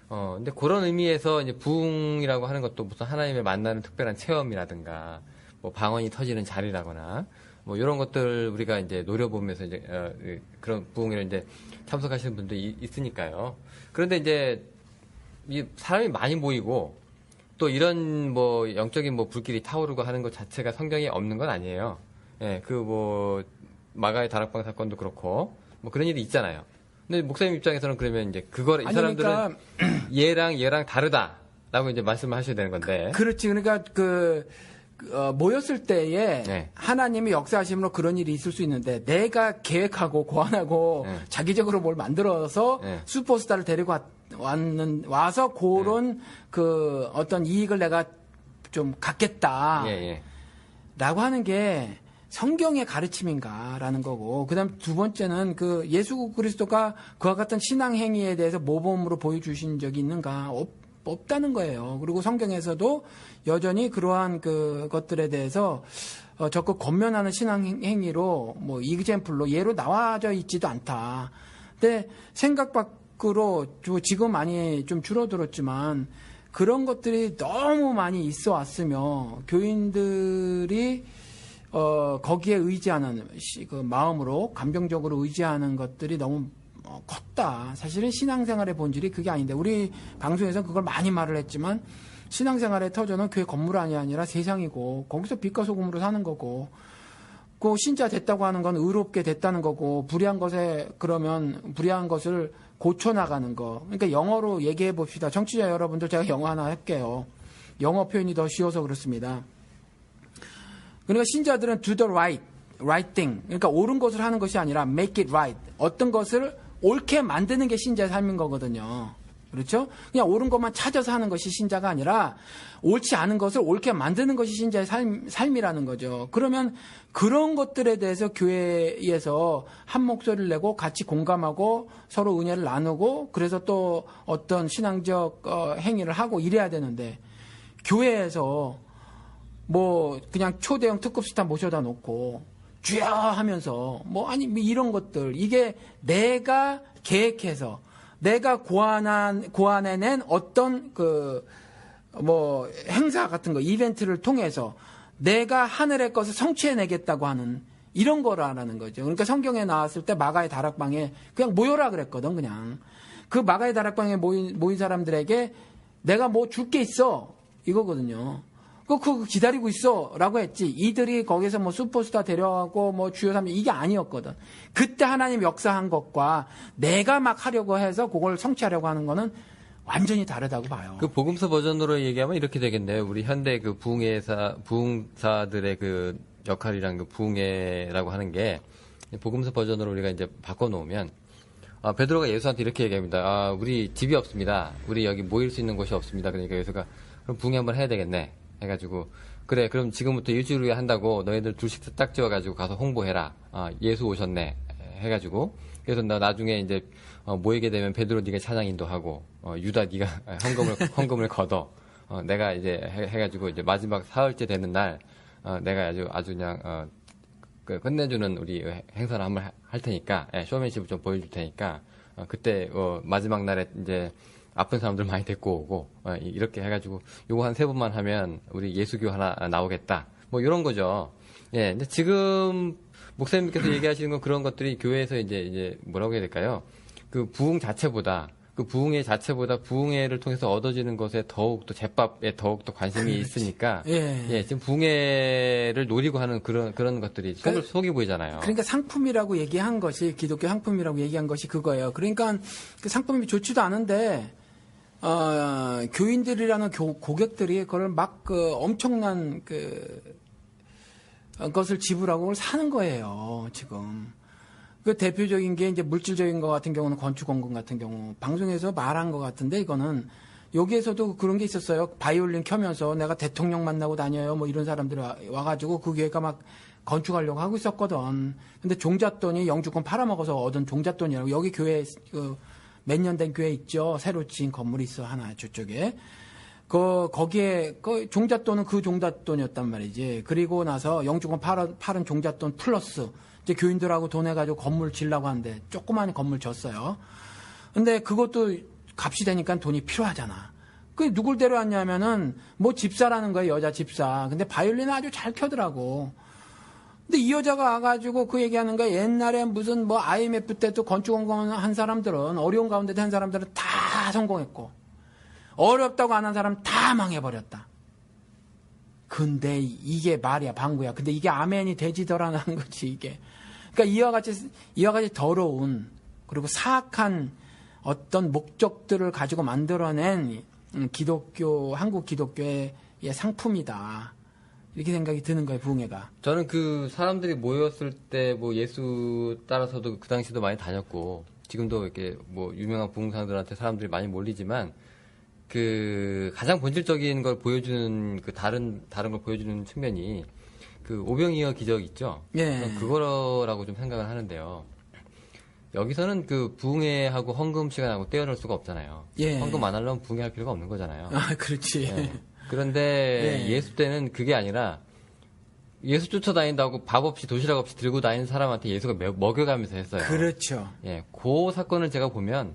B: 근데 그런 의미에서 이제 부흥이라고 하는 것도 무슨 하나님을 만나는 특별한 체험이라든가, 뭐 방언이 터지는 자리라거나, 뭐 이런 것들 우리가 이제 노려보면서 이제 그런 부흥에 이제 참석하시는 분들이 있으니까요. 그런데 이제 사람이 많이 모이고 또 이런 뭐 영적인 뭐 불길이 타오르고 하는 것 자체가 성경에 없는 건 아니에요. 예, 그 뭐 마가의 다락방 사건도 그렇고 뭐 그런 일이 있잖아요. 근데 목사님 입장에서는 그러면 이제 그걸 이 사람들은 그러니까 얘랑 다르다라고 이제 말씀을 하셔야 되는 건데.
C: 그렇지. 그러니까 모였을 때에 네. 하나님이 역사하심으로 그런 일이 있을 수 있는데 내가 계획하고 고안하고 네. 자기적으로 뭘 만들어서 네. 슈퍼스타를 데리고 와서 그런 네. 그 어떤 이익을 내가 좀 갖겠다. 라고 하는 게 성경의 가르침인가라는 거고, 그 다음 두 번째는 그 예수 그리스도가 그와 같은 신앙 행위에 대해서 모범으로 보여주신 적이 있는가? 없다는 거예요. 그리고 성경에서도 여전히 그러한 그 것들에 대해서 적극 권면하는 신앙 행위로 뭐 이그젬플로 예로 나와져 있지도 않다. 근데 생각 밖으로 지금 많이 좀 줄어들었지만 그런 것들이 너무 많이 있어 왔으며 교인들이 거기에 의지하는 그 마음으로 감정적으로 의지하는 것들이 너무 컸다. 사실은 신앙생활의 본질이 그게 아닌데 우리 방송에서 그걸 많이 말을 했지만 신앙생활의 터전은 교회 건물이 아니라 세상이고 거기서 빛과 소금으로 사는 거고 그 신자 됐다고 하는 건 의롭게 됐다는 거고 불의한 것을 고쳐나가는 거. 그러니까 영어로 얘기해 봅시다. 청취자 여러분들 제가 영어 하나 할게요. 영어 표현이 더 쉬워서 그렇습니다. 그러니까 신자들은 do the right thing. 그러니까 옳은 것을 하는 것이 아니라 make it right. 어떤 것을 옳게 만드는 게 신자의 삶인 거거든요. 그렇죠? 그냥 옳은 것만 찾아서 하는 것이 신자가 아니라 옳지 않은 것을 옳게 만드는 것이 신자의 삶이라는 거죠. 그러면 그런 것들에 대해서 교회에서 한 목소리를 내고 같이 공감하고 서로 은혜를 나누고 그래서 또 어떤 신앙적 행위를 하고 이래야 되는데 교회에서 뭐 그냥 초대형 특급 스타 모셔다 놓고 주여 하면서 아니 이런 것들 이게 내가 계획해서 내가 고안해낸 어떤 행사 같은 거 이벤트를 통해서 내가 하늘의 것을 성취해내겠다고 하는 이런 거라는 거죠. 그러니까 성경에 나왔을 때 마가의 다락방에 그냥 모여라 그랬거든. 그냥 그 마가의 다락방에 모인 사람들에게 내가 뭐 줄 게 있어 이거거든요. 그거 기다리고 있어 라고 했지. 이들이 거기서 뭐 슈퍼스타 데려가고 뭐 주요 사람 이게 아니었거든. 그때 하나님 역사한 것과 내가 막 하려고 해서 그걸 성취하려고 하는 거는 완전히 다르다고 봐요.
B: 그 복음서 버전으로 얘기하면 이렇게 되겠네요. 우리 현대 그 부흥사들의 그 역할이랑 그 부흥회라고 하는 게 복음서 버전으로 우리가 이제 바꿔놓으면 베드로가 예수한테 이렇게 얘기합니다. 우리 집이 없습니다. 우리 여기 모일 수 있는 곳이 없습니다. 그러니까 예수가 그럼 부흥회 한번 해야 되겠네. 해가지고 그래 그럼 지금부터 일주일 후에 한다고 너희들 둘씩 딱 지어가지고 가서 홍보해라. 예수 오셨네 해가지고 그래서 나 나중에 이제 모이게 되면 베드로 네가 찬양 인도하고 유다 네가 헌금을 걷어. 내가 이제 해가지고 이제 마지막 사흘째 되는 날 내가 아주 그냥 끝내주는 우리 행사를 한번 할 테니까 쇼맨십을 좀 보여줄 테니까 그때 마지막 날에 이제 아픈 사람들 많이 데리고 오고 이렇게 해가지고 요거 한 3번만 하면 우리 예수교 하나 나오겠다 뭐 이런 거죠. 예, 근데 지금 목사님께서 얘기하시는 건 그런 것들이 교회에서 이제 뭐라고 해야 될까요? 그 부흥 자체보다 그 부흥회 자체보다 부흥회를 통해서 얻어지는 것에 더욱더 제밥에 더욱더 관심이 있으니까 예, 지금 부흥회를 노리고 하는 그런 것들이 속이 보이잖아요.
C: 그러니까 상품이라고 얘기한 것이 기독교 상품이라고 얘기한 것이 그거예요. 그러니까 그 상품이 좋지도 않은데 교인들이라는 고객들이 그걸 막 엄청난 것을 지불하고 그걸 사는 거예요, 지금. 그 대표적인 게 이제 물질적인 것 같은 경우는 건축원금 같은 경우 방송에서 말한 것 같은데 이거는 여기에서도 그런 게 있었어요. 바이올린 켜면서 내가 대통령 만나고 다녀요. 뭐 이런 사람들이 와가지고 그 교회가 막 건축하려고 하고 있었거든. 근데 종잣돈이 영주권 팔아먹어서 얻은 종잣돈이라고 여기 교회 몇 년 된 교회 있죠. 새로 지은 건물이 있어 하나 저쪽에. 거기에 종잣돈은 그 종잣돈이었단 말이지. 그리고 나서 영주권 팔은 종잣돈 플러스 이제 교인들하고 돈 해가지고 건물 지려고 하는데 조그마한 건물 졌어요. 근데 그것도 값이 되니까 돈이 필요하잖아. 그 누굴 데려왔냐면은 뭐 집사라는 거예요. 여자 집사. 근데 바이올린 아주 잘 켜더라고. 근데 이 여자가 와가지고 그 얘기하는 거야. 옛날에 무슨 뭐 IMF 때도 건축원금 한 사람들은 어려운 가운데 한 사람들은 다 성공했고 어렵다고 안 한 사람 다 망해버렸다. 근데 이게 말이야, 방구야. 근데 이게 아멘이 되지더라는 거지, 이게. 그러니까 이와 같이 더러운, 그리고 사악한 어떤 목적들을 가지고 만들어낸 기독교, 한국 기독교의 상품이다. 이렇게 생각이 드는 거예요, 부흥회가.
B: 저는 그 사람들이 모였을 때 뭐 예수 따라서도 그 당시도 많이 다녔고, 지금도 이렇게 뭐 유명한 부흥사들한테 사람들이 많이 몰리지만, 그 가장 본질적인 걸 보여주는 그 다른 걸 보여주는 측면이 그 오병이어 기적 있죠.
C: 예.
B: 그거라고 좀 생각을 하는데요. 여기서는 그 부흥회하고 헌금 시간하고 떼어놓을 수가 없잖아요.
C: 예.
B: 헌금 안 하려면 부흥회할 필요가 없는 거잖아요.
C: 아, 그렇지.
B: 예. 그런데
C: 예.
B: 예수 때는 그게 아니라 예수 쫓아다닌다고 밥 없이 도시락 없이 들고 다니는 사람한테 예수가 먹여가면서 했어요.
C: 그렇죠.
B: 예, 그 사건을 제가 보면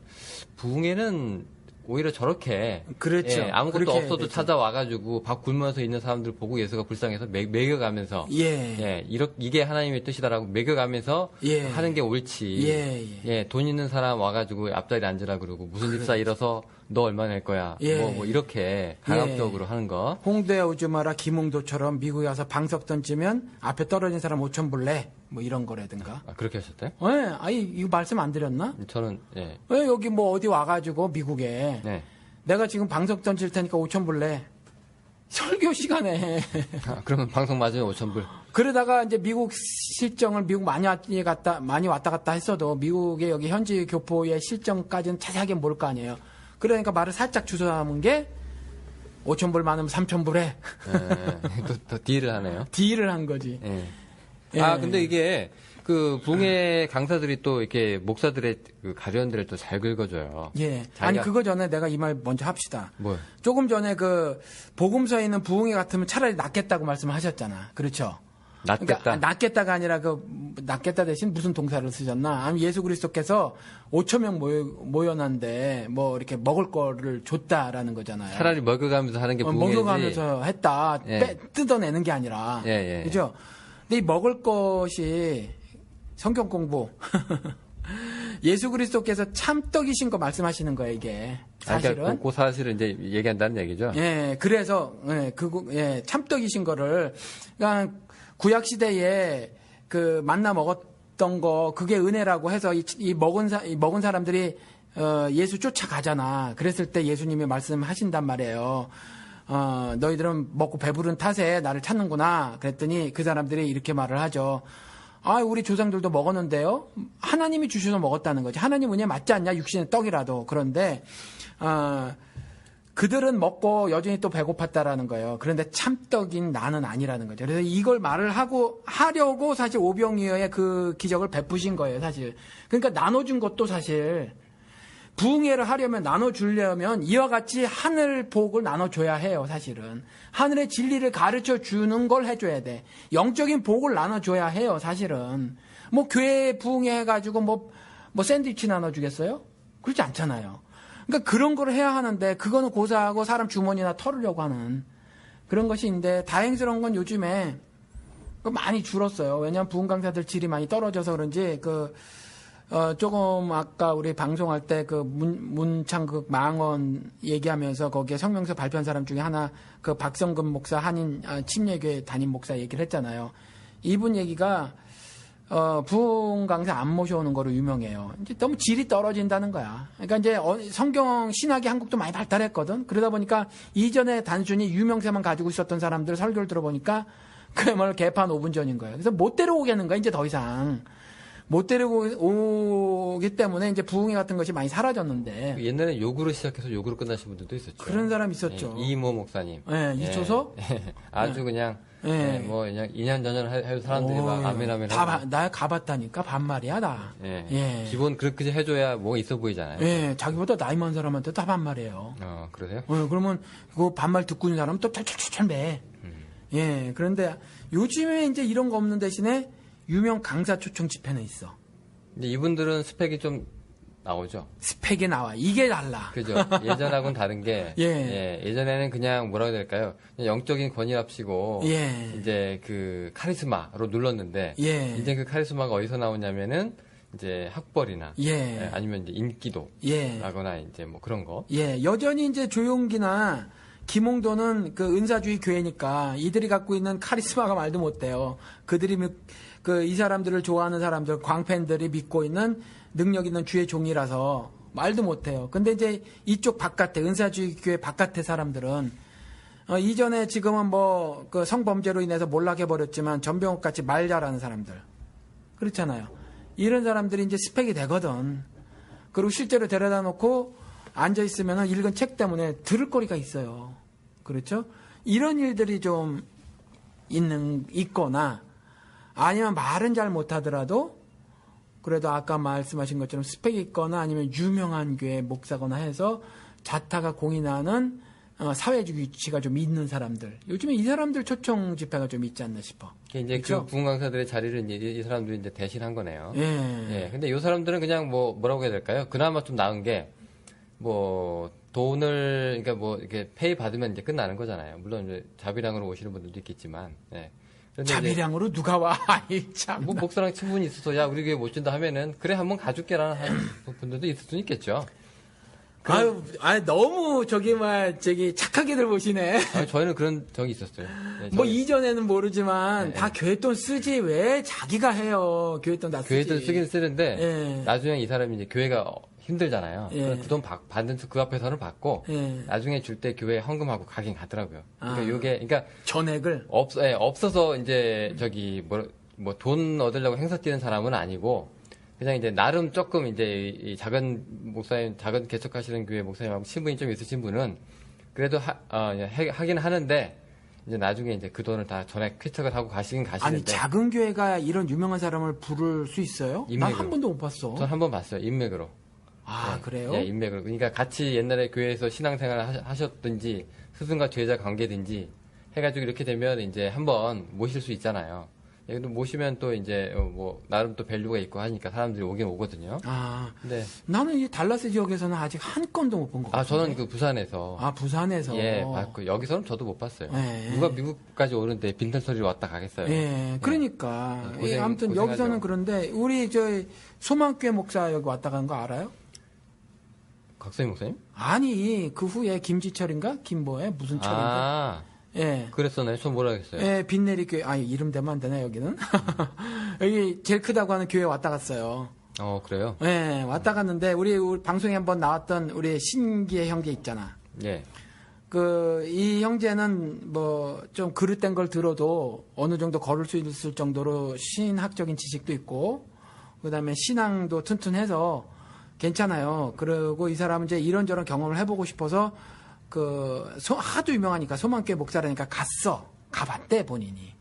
B: 부흥회는 오히려 저렇게
C: 그렇죠.
B: 예, 아무것도 없어도 찾아와가지고 밥 굶어서 있는 사람들 보고 예수가 불쌍해서 먹여가면서
C: 예.
B: 이게 하나님의 뜻이다라고 먹여가면서
C: 예.
B: 하는 게 옳지. 예, 돈 있는 사람 와가지고 앞자리에 앉으라 그러고 무슨 집사 잃어서 너 얼마 낼 거야.
C: 예.
B: 뭐 이렇게 강압적으로 하는 거.
C: 홍대에 오지 마라 김홍도처럼 미국에 와서 방석 던지면 앞에 떨어진 사람 5천 불래. 뭐 이런 거라든가.
B: 아, 그렇게 하셨대요?
C: 예. 아니 이거 말씀 안 드렸나?
B: 저는 예.
C: 왜 여기 뭐 어디 와가지고 미국에
B: 네.
C: 내가 지금 방석 던질 테니까 5천 불래. 설교 시간에.
B: 아, 그러면 방송 맞으면 5,000불.
C: 그러다가 이제 미국 실정을 미국 많이 왔다 갔다 했어도 미국의 여기 현지 교포의 실정까지는 자세하게 모를 거 아니에요. 그러니까 말을 살짝 주워 담은 게 5천 불 많으면 3천 불에.
B: 또 딜을 하네요.
C: 딜을 한 거지.
B: 예.
C: 예.
B: 아, 근데 이게 그 부흥회 강사들이 또 이렇게 목사들의 그 가련들을 또 잘 긁어줘요.
C: 예. 아니 그거 전에 내가 이 말 먼저 합시다.
B: 뭐?
C: 조금 전에 그 복음서에 있는 부흥회 같으면 차라리 낫겠다고 말씀하셨잖아. 그렇죠?
B: 낫겠다.
C: 그러니까 낫겠다가 아니라 낫겠다 대신 무슨 동사를 쓰셨나? 아니 예수 그리스도께서 5천 명 모여놨는데 뭐 이렇게 먹을 거를 줬다라는 거잖아요.
B: 차라리 먹여가면서 하는 게 부흥회지.
C: 먹여가면서 했다.
B: 예.
C: 뜯어내는 게 아니라.
B: 예.
C: 그죠? 근데 이 먹을 것이 성경 공부. 예수 그리스도께서 참떡이신 거 말씀하시는 거예요, 이게. 사실은.
B: 그러니까 그 사실을 이제 얘기한다는 얘기죠.
C: 예, 그래서, 참떡이신 거를, 그러니까 구약 시대에 그 만나 먹었던 거, 그게 은혜라고 해서 먹은 사람들이, 예수 쫓아가잖아. 그랬을 때 예수님이 말씀하신단 말이에요. 너희들은 먹고 배부른 탓에 나를 찾는구나. 그랬더니 그 사람들이 이렇게 말을 하죠. 아, 우리 조상들도 먹었는데요. 하나님이 주셔서 먹었다는 거지. 하나님 은혜 맞지 않냐? 육신의 떡이라도. 그런데 그들은 먹고 여전히 또 배고팠다라는 거예요. 그런데 참떡인 나는 아니라는 거죠. 그래서 이걸 말을 하려고 사실 오병이어의 그 기적을 베푸신 거예요, 사실. 그러니까 나눠준 것도 사실 부흥회를 하려면 나눠주려면 이와 같이 하늘 복을 나눠줘야 해요, 사실은. 하늘의 진리를 가르쳐 주는 걸 해줘야 돼. 영적인 복을 나눠줘야 해요, 사실은. 뭐 교회 부흥회 해가지고 뭐 샌드위치 나눠주겠어요? 그렇지 않잖아요. 그러니까 그런 걸 해야 하는데 그거는 고사하고 사람 주머니나 털으려고 하는 그런 것이 있는데 다행스러운 건 요즘에 많이 줄었어요. 왜냐하면 부흥 강사들 질이 많이 떨어져서 그런지 조금 아까 우리 방송할 때 그 문창극 망언 얘기하면서 거기에 성명서 발표한 사람 중에 하나 그 박성근 목사 한인 침례교회 담임 목사 얘기를 했잖아요. 이분 얘기가 부흥 강사 안 모셔오는 거로 유명해요. 이제 너무 질이 떨어진다는 거야. 그러니까 이제 성경 신학이 한국도 많이 발달했거든. 그러다 보니까 이전에 단순히 유명세만 가지고 있었던 사람들 설교를 들어보니까 그야말로 개판 5분 전인 거예요. 그래서 못 데려오겠는 거야, 이제 더 이상. 못 데리고 오기 때문에 이제 부흥회 같은 것이 많이 사라졌는데.
B: 옛날에 욕으로 시작해서 욕으로 끝나신 분들도 있었죠.
C: 그런 사람 있었죠.
B: 예, 이모 목사님.
C: 예, 이초서?
B: 아주 그냥, 그냥 2년 전년 해도 사람들이 막 아멘
C: 나 가봤다니까, 반말이야, 나.
B: 예. 기본 그렇게 해줘야 뭐가 있어 보이잖아요.
C: 예, 자기보다 나이 많은 사람한테 다 반말이에요.
B: 그러세요?
C: 그러면 그 반말 듣고 있는 사람은 또 철철철 매. 예, 그런데 요즘에 이제 이런 거 없는 대신에 유명 강사 초청 집회는 있어.
B: 근데 이분들은 스펙이 좀 나오죠.
C: 스펙이 나와. 이게 달라.
B: 그죠. 예전하고는 다른 게 예전에는 그냥 뭐라고 해야 될까요? 그냥 영적인 권위랍시고 이제 그 카리스마로 눌렀는데 이제 그 카리스마가 어디서 나오냐면은 이제 학벌이나 아니면 이제 인기도라거나 이제 뭐 그런 거.
C: 여전히 이제 조용기나 김홍도는 그 은사주의 교회니까 이들이 갖고 있는 카리스마가 말도 못돼요. 그들이 이 사람들을 좋아하는 사람들, 광팬들이 믿고 있는 능력 있는 주의 종이라서 말도 못해요. 근데 이제 이쪽 바깥에, 은사주의 교회 바깥의 사람들은, 이전에 지금은 뭐, 그 성범죄로 인해서 몰락해버렸지만 전병욱 같이 말 잘하는 사람들. 그렇잖아요. 이런 사람들이 이제 스펙이 되거든. 그리고 실제로 데려다 놓고 앉아있으면 읽은 책 때문에 들을 거리가 있어요. 그렇죠? 이런 일들이 좀 있거나, 아니면 말은 잘 못하더라도 그래도 아까 말씀하신 것처럼 스펙이 있거나 아니면 유명한 교회 목사거나 해서 자타가 공인하는 사회적 위치가 좀 있는 사람들. 요즘에 이 사람들 초청 집회가 좀 있지 않나 싶어.
B: 이제 그렇죠? 그 부흥 강사들의 자리를 이제 이 사람들이 이제 대신한 거네요. 근데 이 사람들은 그냥 뭐라고 해야 될까요? 그나마 좀 나은 게 뭐 돈을 그러니까 뭐 이렇게 페이 받으면 이제 끝나는 거잖아요. 물론 이제 자비량으로 오시는 분들도 있겠지만.
C: 자비량으로 누가 와? 아이, 참.
B: 뭐, 목사랑 친분이 있어서, 야, 우리 교회 못 준다 하면은, 그래, 한번 가줄게라는 분들도 있을 수는 있겠죠.
C: 아유, 너무 착하게들 보시네.
B: 저희는 그런 적이 있었어요.
C: 뭐, 이전에는 모르지만, 다 교회 돈 쓰지, 왜 자기가 해요. 교회 돈 다 쓰지.
B: 교회 돈 쓰긴 쓰는데, 나중에 이 사람이 이제 교회가 힘들잖아요. 그 돈 받는 그 앞에서는 받고 나중에 줄 때 교회 헌금하고 가긴 가더라고요. 그러니까
C: 전액을
B: 없어서 이제 뭐 돈 얻으려고 행사 뛰는 사람은 아니고 그냥 이제 나름 조금 이제 이 작은 목사님 작은 개척하시는 교회 목사님하고 친분이 좀 있으신 분은 그래도 하긴 하는데 이제 나중에 이제 그 돈을 다 전액 쾌척을 하고 가시는데
C: 아니 작은 교회가 이런 유명한 사람을 부를 수 있어요? 난 한 번도 못 봤어.
B: 전 한 번 봤어요. 인맥으로.
C: 그래요?
B: 인맥으로. 그러니까 같이 옛날에 교회에서 신앙생활을 하셨든지, 스승과 제자 관계든지, 해가지고 이렇게 되면 이제 한번 모실 수 있잖아요. 근데 모시면 또 이제, 나름 또 밸류가 있고 하니까 사람들이 오긴 오거든요.
C: 근데 나는 이 달라스 지역에서는 아직 한 건도 못 본 것 같아요.
B: 저는 그 부산에서.
C: 부산에서?
B: 봤고, 여기서는 저도 못 봤어요. 누가 미국까지 오는데 빈털터리로 왔다 가겠어요.
C: 그러니까. 아무튼 여기서는 그런데, 우리 소망교회 목사 여기 왔다 가는 거 알아요?
B: 각선희 목사님?
C: 아니, 그 후에 김지철인가? 무슨 철인가?
B: 그랬었나요? 전 모르겠어요.
C: 빈내리 교회, 이름 대면 안 되나, 여기는? 여기 제일 크다고 하는 교회 왔다 갔어요.
B: 그래요?
C: 왔다 갔는데, 우리 방송에 한번 나왔던 우리 신기의 형제 있잖아. 이 형제는 좀 그릇된 걸 들어도 어느 정도 걸을 수 있을 정도로 신학적인 지식도 있고, 그 다음에 신앙도 튼튼해서 괜찮아요. 그리고 이 사람은 이제 이런저런 경험을 해보고 싶어서 하도 유명하니까 소망교회 목사라니까 가봤대 본인이.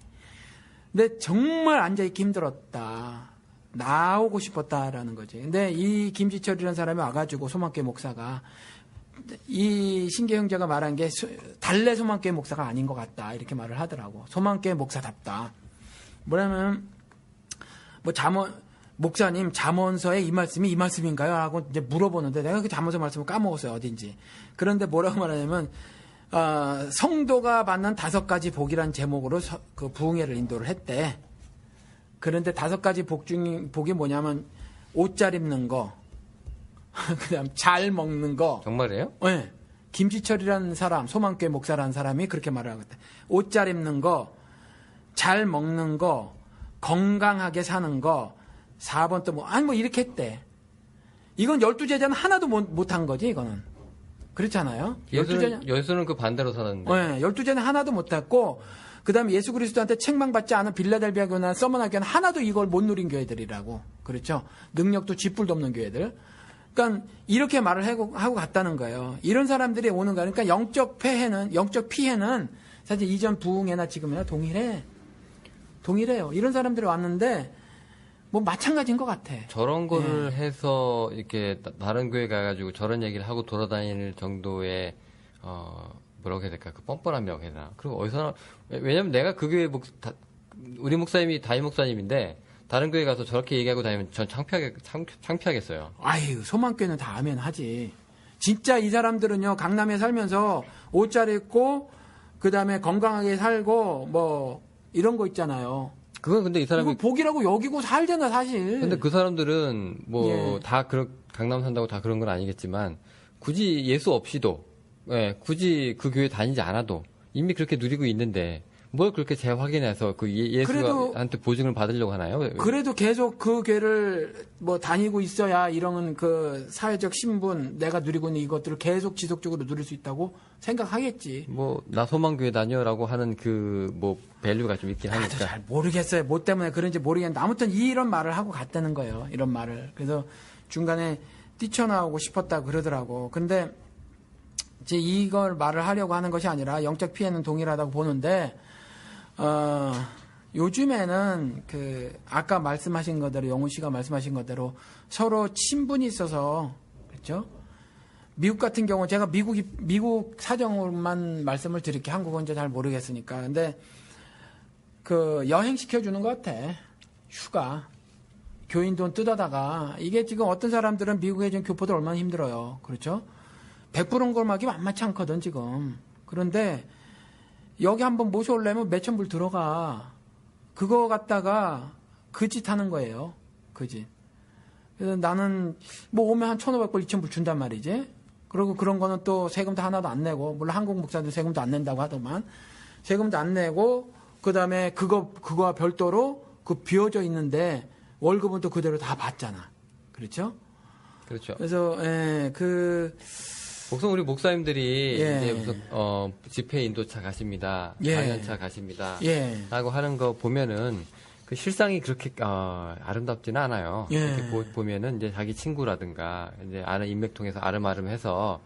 C: 근데 정말 앉아있기 힘들었다. 나오고 싶었다라는 거지. 근데 이 김지철이라는 사람이 와가지고 소망교회 목사가 이 신계 형제가 말한 게 달래 소망교회 목사가 아닌 것 같다 이렇게 말을 하더라고. 소망교회 목사답다. 뭐냐면 목사님 잠언서에 이 말씀이 이 말씀인가요? 하고 이제 물어보는데 내가 그 잠언서 말씀을 까먹었어요. 어딘지. 그런데 뭐라고 말하냐면 성도가 받는 5가지 복이란 제목으로 그 부흥회를 인도를 했대. 그런데 5가지 복이 뭐냐면 옷 잘 입는 거, 그다음 잘 먹는 거.
B: 정말이에요?
C: 네. 김지철이라는 사람, 소망교회 목사라는 사람이 그렇게 말을 하거든. 옷 잘 입는 거, 잘 먹는 거, 건강하게 사는 거. 4번 또 이렇게 했대. 이건 12제자는 하나도 못한 거지, 이거는. 그렇잖아요?
B: 예수는 그 반대로 사는데.
C: 네, 12제자는 하나도 못했고, 그 다음에 예수 그리스도한테 책망받지 않은 빌라델비아 교회나 서머나 교회는 하나도 이걸 못 누린 교회들이라고. 그렇죠? 능력도 쥐뿔도 없는 교회들. 그러니까 이렇게 말을 하고 갔다는 거예요. 이런 사람들이 오는 거야. 그러니까 영적 피해는 사실 이전 부흥회나 지금이나 동일해요. 이런 사람들이 왔는데, 마찬가지인 것 같아.
B: 저런 거를 해서 이렇게 다른 교회 가가지고 저런 얘기를 하고 돌아다닐 정도의 뭐라고 해야 될까? 그 뻔뻔함이라고 해야 되나? 그리고 어디서나 왜냐면 내가 그 교회 우리 목사님이 담임 목사님인데 다른 교회 가서 저렇게 얘기하고 다니면 전 창피하겠어요.
C: 아유, 소망교회는 다 아멘 하지. 진짜 이 사람들은요, 강남에 살면서 옷 잘 입고, 그 다음에 건강하게 살고, 이런 거 있잖아요.
B: 그건 근데 이 사람이
C: 복이라고 여기고 살잖아 사실.
B: 근데 그 사람들은 뭐 다 강남 산다고 다 그런 건 아니겠지만 굳이 예수 없이도 굳이 그 교회 다니지 않아도 이미 그렇게 누리고 있는데 뭘 그렇게 재확인해서 그 예수한테 보증을 받으려고 하나요?
C: 그래도 계속 그 교회를 뭐 다니고 있어야 이런 그 사회적 신분 내가 누리고 있는 이것들을 계속 지속적으로 누릴 수 있다고 생각하겠지.
B: 뭐 나 소망교회 다녀라고 하는 그 뭐 밸류가 좀 있긴 하니까.
C: 잘 모르겠어요. 뭐 때문에 그런지 모르겠는데 아무튼 이런 말을 하고 갔다는 거예요. 이런 말을. 그래서 중간에 뛰쳐나오고 싶었다 그러더라고. 근데 이제 이걸 말을 하려고 하는 것이 아니라 영적 피해는 동일하다고 보는데 요즘에는 아까 말씀하신 것대로 영훈 씨가 말씀하신 것대로 서로 친분이 있어서 그렇죠? 미국 같은 경우 제가 미국 사정으로만 말씀을 드릴게요. 한국은 이제 잘 모르겠으니까. 근데 여행 시켜주는 것 같아. 휴가. 교인 돈 뜯어다가 이게 지금 어떤 사람들은 미국에 지금 교포들 얼마나 힘들어요. 그렇죠? 100% 걸막이 만만치 않거든 지금. 그런데 여기 한번 모셔오려면 몇천 불 들어가. 그거 갖다가 그 짓 하는 거예요. 그 짓. 그래서 나는 뭐 오면 한 1,500불, 2,000불 준단 말이지. 그리고 그런 거는 또 세금도 하나도 안 내고, 물론 한국 목사들 세금도 안 낸다고 하더만, 세금도 안 내고, 그 다음에 그거와 별도로 비워져 있는데 월급은 또 그대로 다 받잖아. 그렇죠?
B: 그렇죠.
C: 그래서,
B: 보통 우리 목사님들이 이제 무슨 집회 인도차 가십니다, 강연차 가십니다, 라고 하는 거 보면은 그 실상이 그렇게 아름답지는 않아요. 이렇게 보면은 이제 자기 친구라든가 이제 아는 인맥 통해서 아름아름해서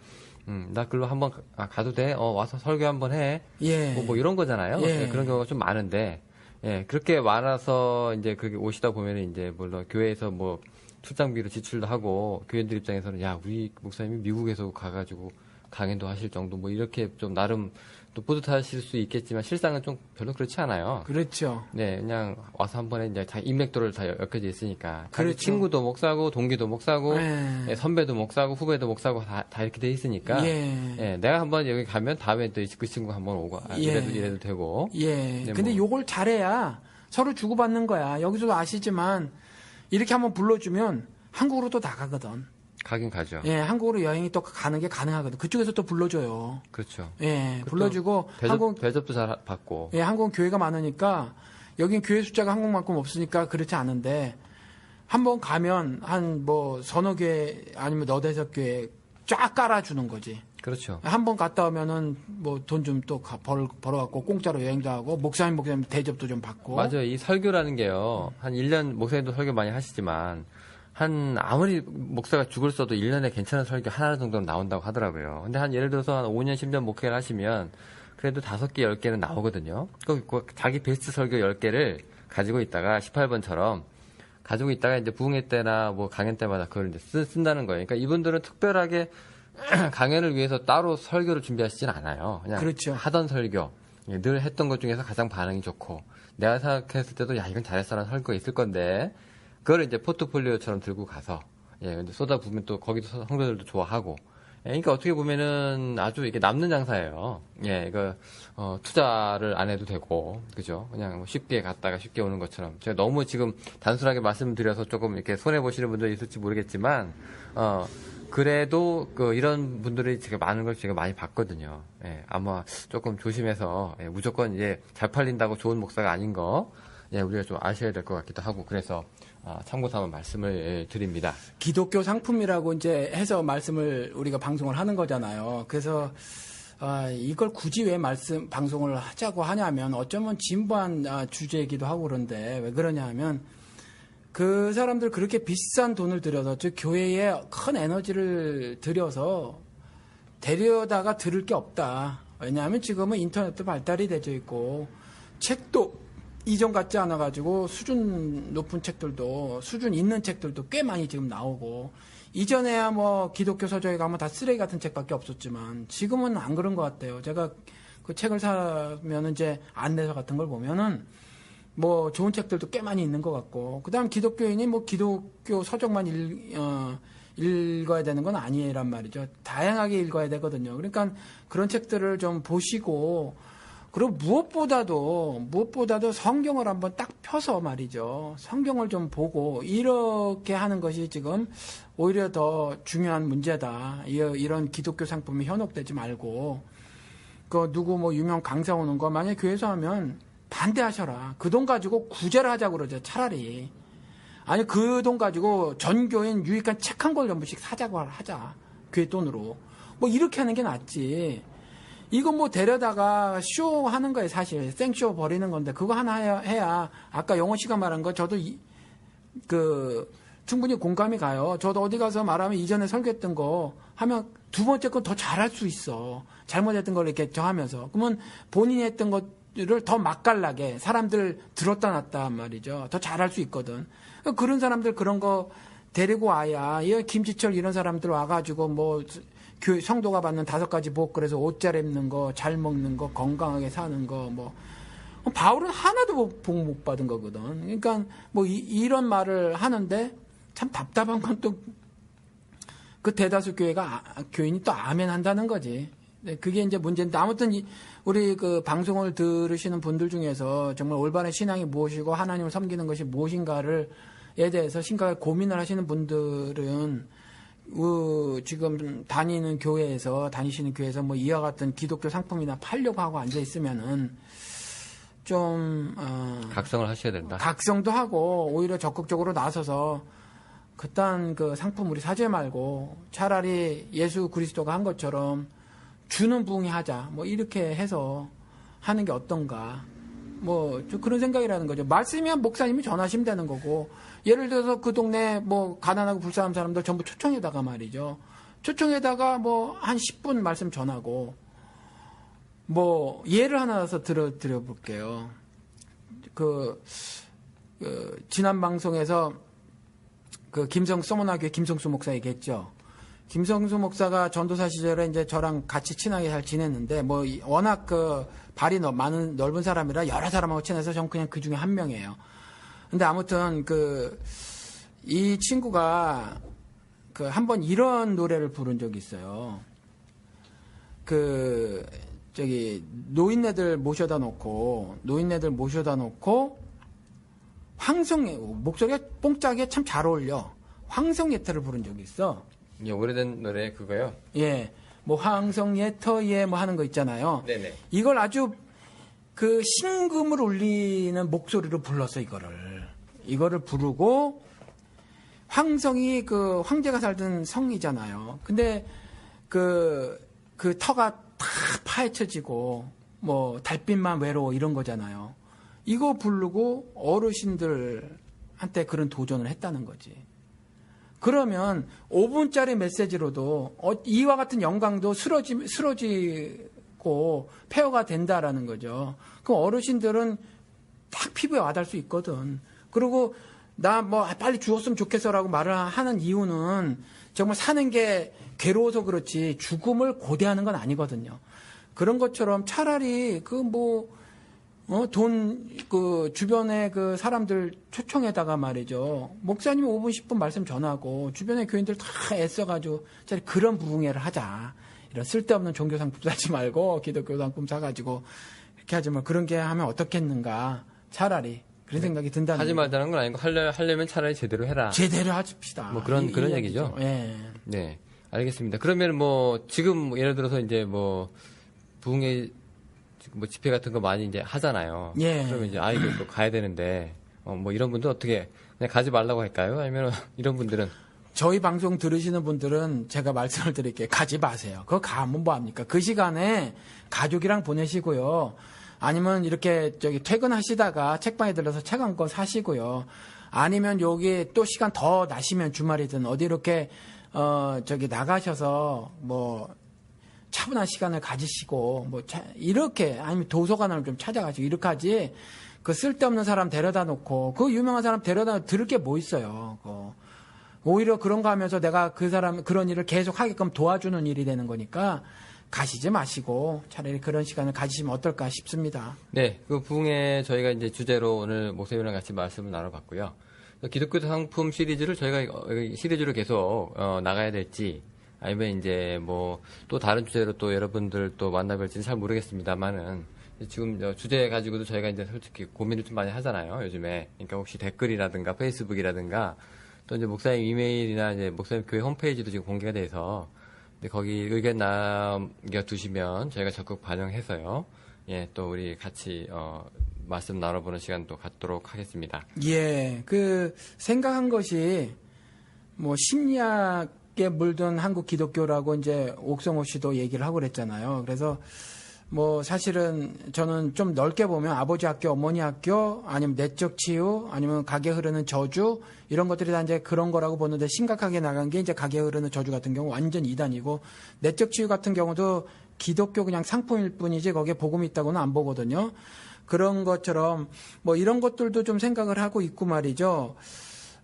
B: 나 글로 한번 가도 돼? 와서 설교 한번 해? 뭐 이런 거잖아요. 그런 경우가 좀 많은데 그렇게 많아서 이제 그렇게 오시다 보면은 이제 물론 교회에서 뭐 출장비로 지출도 하고 교인들 입장에서는 야 우리 목사님이 미국에서 가가지고 강연도 하실 정도 뭐 이렇게 좀 나름 또 뿌듯하실 수 있겠지만 실상은 좀 별로 그렇지 않아요.
C: 그렇죠.
B: 네, 그냥 와서 한 번에 이제 자 인맥도를 다 엮여져 있으니까.
C: 그렇죠.
B: 친구도 목사고 동기도 목사고 선배도 목사고 후배도 목사고 다 이렇게 돼 있으니까. 내가 한번 여기 가면 다음에 또 그 친구 한번 오고 이래도 되고.
C: 근데 요걸 잘해야 서로 주고받는 거야. 여기서도 아시지만 이렇게 한번 불러주면 한국으로 또 나가거든.
B: 가긴 가죠.
C: 한국으로 여행이 또 가는 게 가능하거든. 그쪽에서 또 불러줘요.
B: 그렇죠.
C: 불러주고
B: 대접도 잘 받고.
C: 한국은 교회가 많으니까 여긴 교회 숫자가 한국만큼 없으니까 그렇지 않은데 한번 가면 한 뭐 서너 교회 아니면 너대석 교회 쫙 깔아주는 거지.
B: 그렇죠.
C: 한번 갔다 오면은 뭐 돈 좀 또 벌어갖고 공짜로 여행도 하고 목사님 대접도 좀 받고.
B: 맞아요. 이 설교라는 게요. 한 1년 목사님도 설교 많이 하시지만 아무리 목사가 죽을 써도 1년에 괜찮은 설교 하나 정도는 나온다고 하더라고요. 근데 예를 들어서 한 5년, 10년 목회를 하시면 그래도 5개, 10개는 나오거든요. 자기 베스트 설교 10개를 가지고 있다가 18번처럼 가지고 있다가 이제 부흥회 때나 뭐 강연 때마다 그걸 이제 쓴다는 거예요. 그러니까 이분들은 특별하게 강연을 위해서 따로 설교를 준비하시진 않아요. 그냥
C: 그렇죠.
B: 하던 설교, 늘 했던 것 중에서 가장 반응이 좋고 내가 생각했을 때도 야 이건 잘했어라는 설교가 있을 건데 그걸 이제 포트폴리오처럼 들고 가서 근데 쏟아부으면 또 거기도 성도들도 좋아하고 그러니까 어떻게 보면은 아주 이게 남는 장사예요. 이거 투자를 안 해도 되고 그죠? 그냥 쉽게 갔다가 쉽게 오는 것처럼 제가 너무 지금 단순하게 말씀드려서 조금 이렇게 손해 보시는 분들이 있을지 모르겠지만 그래도 이런 분들이 제가 많은 걸 제가 많이 봤거든요. 아마 조금 조심해서 무조건 이제 잘 팔린다고 좋은 목사가 아닌 거 우리가 좀 아셔야 될 것 같기도 하고 그래서 참고 삼아 말씀을 드립니다.
C: 기독교 상품이라고 이제 해서 말씀을 우리가 방송을 하는 거잖아요. 그래서 이걸 굳이 왜 방송을 하자고 하냐면 어쩌면 진부한 주제이기도 하고 그런데 왜 그러냐 하면 그 사람들 그렇게 비싼 돈을 들여서 즉 교회에 큰 에너지를 들여서 데려다가 들을 게 없다. 왜냐하면 지금은 인터넷도 발달이 되어 있고 책도 이전 같지 않아가지고 수준 높은 책들도 수준 있는 책들도 꽤 많이 지금 나오고 이전에야 뭐 기독교 서적에 가면 다 쓰레기 같은 책밖에 없었지만 지금은 안 그런 것 같아요. 제가 그 책을 사면 이제 안내서 같은 걸 보면은 뭐 좋은 책들도 꽤 많이 있는 것 같고 그다음 기독교인이 뭐 기독교 서적만 읽어야 되는 건 아니란 말이죠. 다양하게 읽어야 되거든요. 그러니까 그런 책들을 좀 보시고 그리고 무엇보다도 성경을 한번 딱 펴서 말이죠. 성경을 좀 보고 이렇게 하는 것이 지금 오히려 더 중요한 문제다. 이런 기독교 상품이 현혹되지 말고 누구 유명 강사 오는 거 만약에 교회에서 하면 반대하셔라. 그 돈 가지고 구제를 하자고 그러죠. 차라리. 아니 그 돈 가지고 전교인 유익한 책 한 권 전부씩 사자고 하자. 교회 돈으로. 이렇게 하는 게 낫지. 이거 데려다가 쇼 하는 거예요, 사실. 생쇼 버리는 건데, 그거 하나 해야, 아까 영호 씨가 말한 거, 저도 충분히 공감이 가요. 저도 어디 가서 말하면 이전에 설교했던 거 하면 두 번째 거 더 잘할 수 있어. 잘못했던 걸 이렇게 저하면서. 그러면 본인이 했던 것들을 더 맛깔나게 사람들 들었다 놨다 말이죠. 더 잘할 수 있거든. 그런 사람들 그런 거 데리고 와야, 김지철 이런 사람들 와가지고 성도가 받는 5가지 복, 그래서 옷 잘 입는 거, 잘 먹는 거, 건강하게 사는 거, 바울은 하나도 복 못 받은 거거든. 그러니까, 이런 말을 하는데, 참 답답한 건 또, 그 대다수 교인이 또 아멘 한다는 거지. 그게 이제 문제인데, 아무튼, 우리 방송을 들으시는 분들 중에서 정말 올바른 신앙이 무엇이고, 하나님을 섬기는 것이 무엇인가에 대해서 심각하게 고민을 하시는 분들은, 지금 다니시는 교회에서 이와 같은 기독교 상품이나 팔려고 하고 앉아 있으면은 좀
B: 각성을 하셔야 된다.
C: 각성도 하고 오히려 적극적으로 나서서 그딴 상품 우리 사지 말고 차라리 예수 그리스도가 한 것처럼 주는 부흥이 하자. 이렇게 해서 하는 게 어떤가. 좀 그런 생각이라는 거죠. 말씀이면 목사님이 전하시면 되는 거고, 예를 들어서 그 동네 가난하고 불쌍한 사람들 전부 초청에다가 말이죠. 초청에다가 한 10분 말씀 전하고, 예를 하나 들어서 드려볼게요. 지난 방송에서 서문화교회 김성수 목사 얘기했죠. 김성수 목사가 전도사 시절에 이제 저랑 같이 친하게 잘 지냈는데, 워낙 발이 넓은 사람이라 여러 사람하고 친해서 전 그냥 그 중에 한 명이에요. 근데 아무튼 이 친구가 한번 이런 노래를 부른 적이 있어요. 노인네들 모셔다 놓고 목소리가 뽕짝에 참 잘 어울려. 황성예터를 부른 적이 있어.
B: 예, 오래된 노래 그거요?
C: 예. 황성예터에 하는 거 있잖아요.
B: 네네.
C: 이걸 아주 신금을 울리는 목소리로 불렀어, 이거를 부르고, 황성이 황제가 살던 성이잖아요. 근데 터가 다 파헤쳐지고, 달빛만 외로워 이런 거잖아요. 이거 부르고 어르신들한테 그런 도전을 했다는 거지. 그러면 5분짜리 메시지로도 이와 같은 영광도 쓰러지고 폐허가 된다라는 거죠. 그럼 어르신들은 딱 피부에 와닿을 수 있거든. 그리고 나 빨리 죽었으면 좋겠어라고 말을 하는 이유는 정말 사는 게 괴로워서 그렇지 죽음을 고대하는 건 아니거든요. 그런 것처럼 차라리 주변에 사람들 초청에다가 말이죠. 목사님이 5분, 10분 말씀 전하고, 주변에 교인들 다 애써가지고, 차라리 그런 부흥회를 하자. 이런 쓸데없는 종교 상품 사지 말고, 기독교 상품 사가지고, 이렇게 하지 말 그런 게 하면 어떻겠는가. 차라리. 그런 생각이 든다는.
B: 하지 말자는 건 아니고, 하려면 차라리 제대로 해라.
C: 제대로 합시다.
B: 그런 얘기죠.
C: 예.
B: 네. 알겠습니다. 그러면 지금 예를 들어서 이제 부흥회 집회 같은 거 많이 이제 하잖아요.
C: 예.
B: 그러면 이제 아이들도 가야 되는데, 이런 분들 어떻게, 그냥 가지 말라고 할까요? 아니면 이런 분들은?
C: 저희 방송 들으시는 분들은 제가 말씀을 드릴게요. 가지 마세요. 그거 가면 뭐합니까? 그 시간에 가족이랑 보내시고요. 아니면 이렇게 퇴근하시다가 책방에 들러서 책 한 권 사시고요. 아니면 여기 또 시간 더 나시면 주말이든 어디 이렇게, 나가셔서 차분한 시간을 가지시고 이렇게 아니면 도서관을 좀 찾아가시고 이렇게 하지 쓸데없는 사람 데려다 놓고 유명한 사람 데려다 놓고 들을 게 뭐 있어요. 오히려 그런 거 하면서 내가 그런 일을 계속 하게끔 도와주는 일이 되는 거니까 가시지 마시고 차라리 그런 시간을 가지시면 어떨까 싶습니다.
B: 네, 부흥회 저희가 이제 주제로 오늘 목사님이랑 같이 말씀을 나눠봤고요. 기독교 상품 시리즈를 저희가 시리즈로 계속 나가야 될지 아니면 이제 또 다른 주제로 또 여러분들 또 만나뵐지는 잘 모르겠습니다만은 지금 주제 가지고도 저희가 이제 솔직히 고민을 좀 많이 하잖아요, 요즘에. 그러니까 혹시 댓글이라든가 페이스북이라든가 또 이제 목사님 이메일이나 이제 목사님 교회 홈페이지도 지금 공개가 돼서 거기 의견 남겨두시면 저희가 적극 반영해서요. 예, 또 우리 같이 말씀 나눠보는 시간도 갖도록 하겠습니다.
C: 예, 생각한 것이 뭐 심리학에 물든 한국 기독교라고 이제 옥성호 씨도 얘기를 하고 그랬잖아요. 그래서 뭐 사실은 저는 좀 넓게 보면 아버지 학교, 어머니 학교, 아니면 내적 치유, 아니면 각에 흐르는 저주 이런 것들이 다 이제 그런 거라고 보는데 심각하게 나간 게 이제 각에 흐르는 저주 같은 경우 완전 이단이고 내적 치유 같은 경우도 기독교 그냥 상품일 뿐이지 거기에 복음이 있다고는 안 보거든요. 그런 것처럼 뭐 이런 것들도 좀 생각을 하고 있고 말이죠.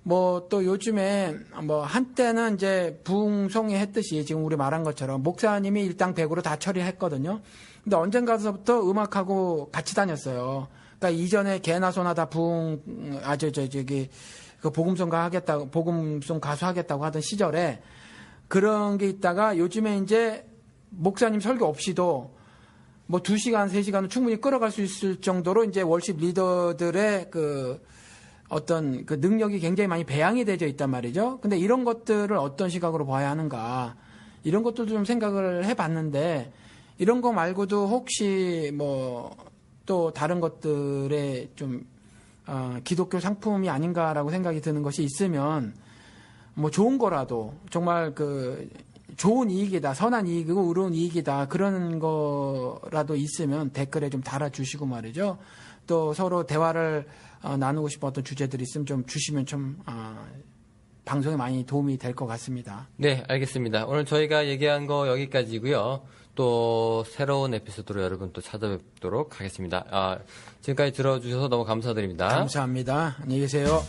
C: 뭐 또 요즘에 뭐 한때는 이제 부흥송이 했듯이 지금 우리 말한 것처럼 목사님이 일당백으로 다 처리했거든요. 근데 언젠가서부터 음악하고 같이 다녔어요. 그러니까 이전에 개나 소나 다 부흥 그 복음송 가수 하겠다고 하던 시절에 그런 게 있다가 요즘에 이제 목사님 설교 없이도 뭐 2시간, 3시간은 충분히 끌어갈 수 있을 정도로 이제 월십 리더들의 어떤 그 능력이 굉장히 많이 배양이 되어 있단 말이죠. 근데 이런 것들을 어떤 시각으로 봐야 하는가. 이런 것들도 좀 생각을 해봤는데 이런 거 말고도 혹시 뭐 또 다른 것들에 좀 기독교 상품이 아닌가라고 생각이 드는 것이 있으면 뭐 좋은 거라도 정말 좋은 이익이다, 선한 이익이고 의로운 이익이다 그런 거라도 있으면 댓글에 좀 달아주시고 말이죠. 또 서로 대화를 나누고 싶은 어떤 주제들이 있으면 좀 주시면 좀 방송에 많이 도움이 될 것 같습니다.
B: 네, 알겠습니다. 오늘 저희가 얘기한 거 여기까지고요. 또 새로운 에피소드로 여러분 또 찾아뵙도록 하겠습니다. 지금까지 들어주셔서 너무 감사드립니다.
C: 감사합니다. 안녕히 계세요.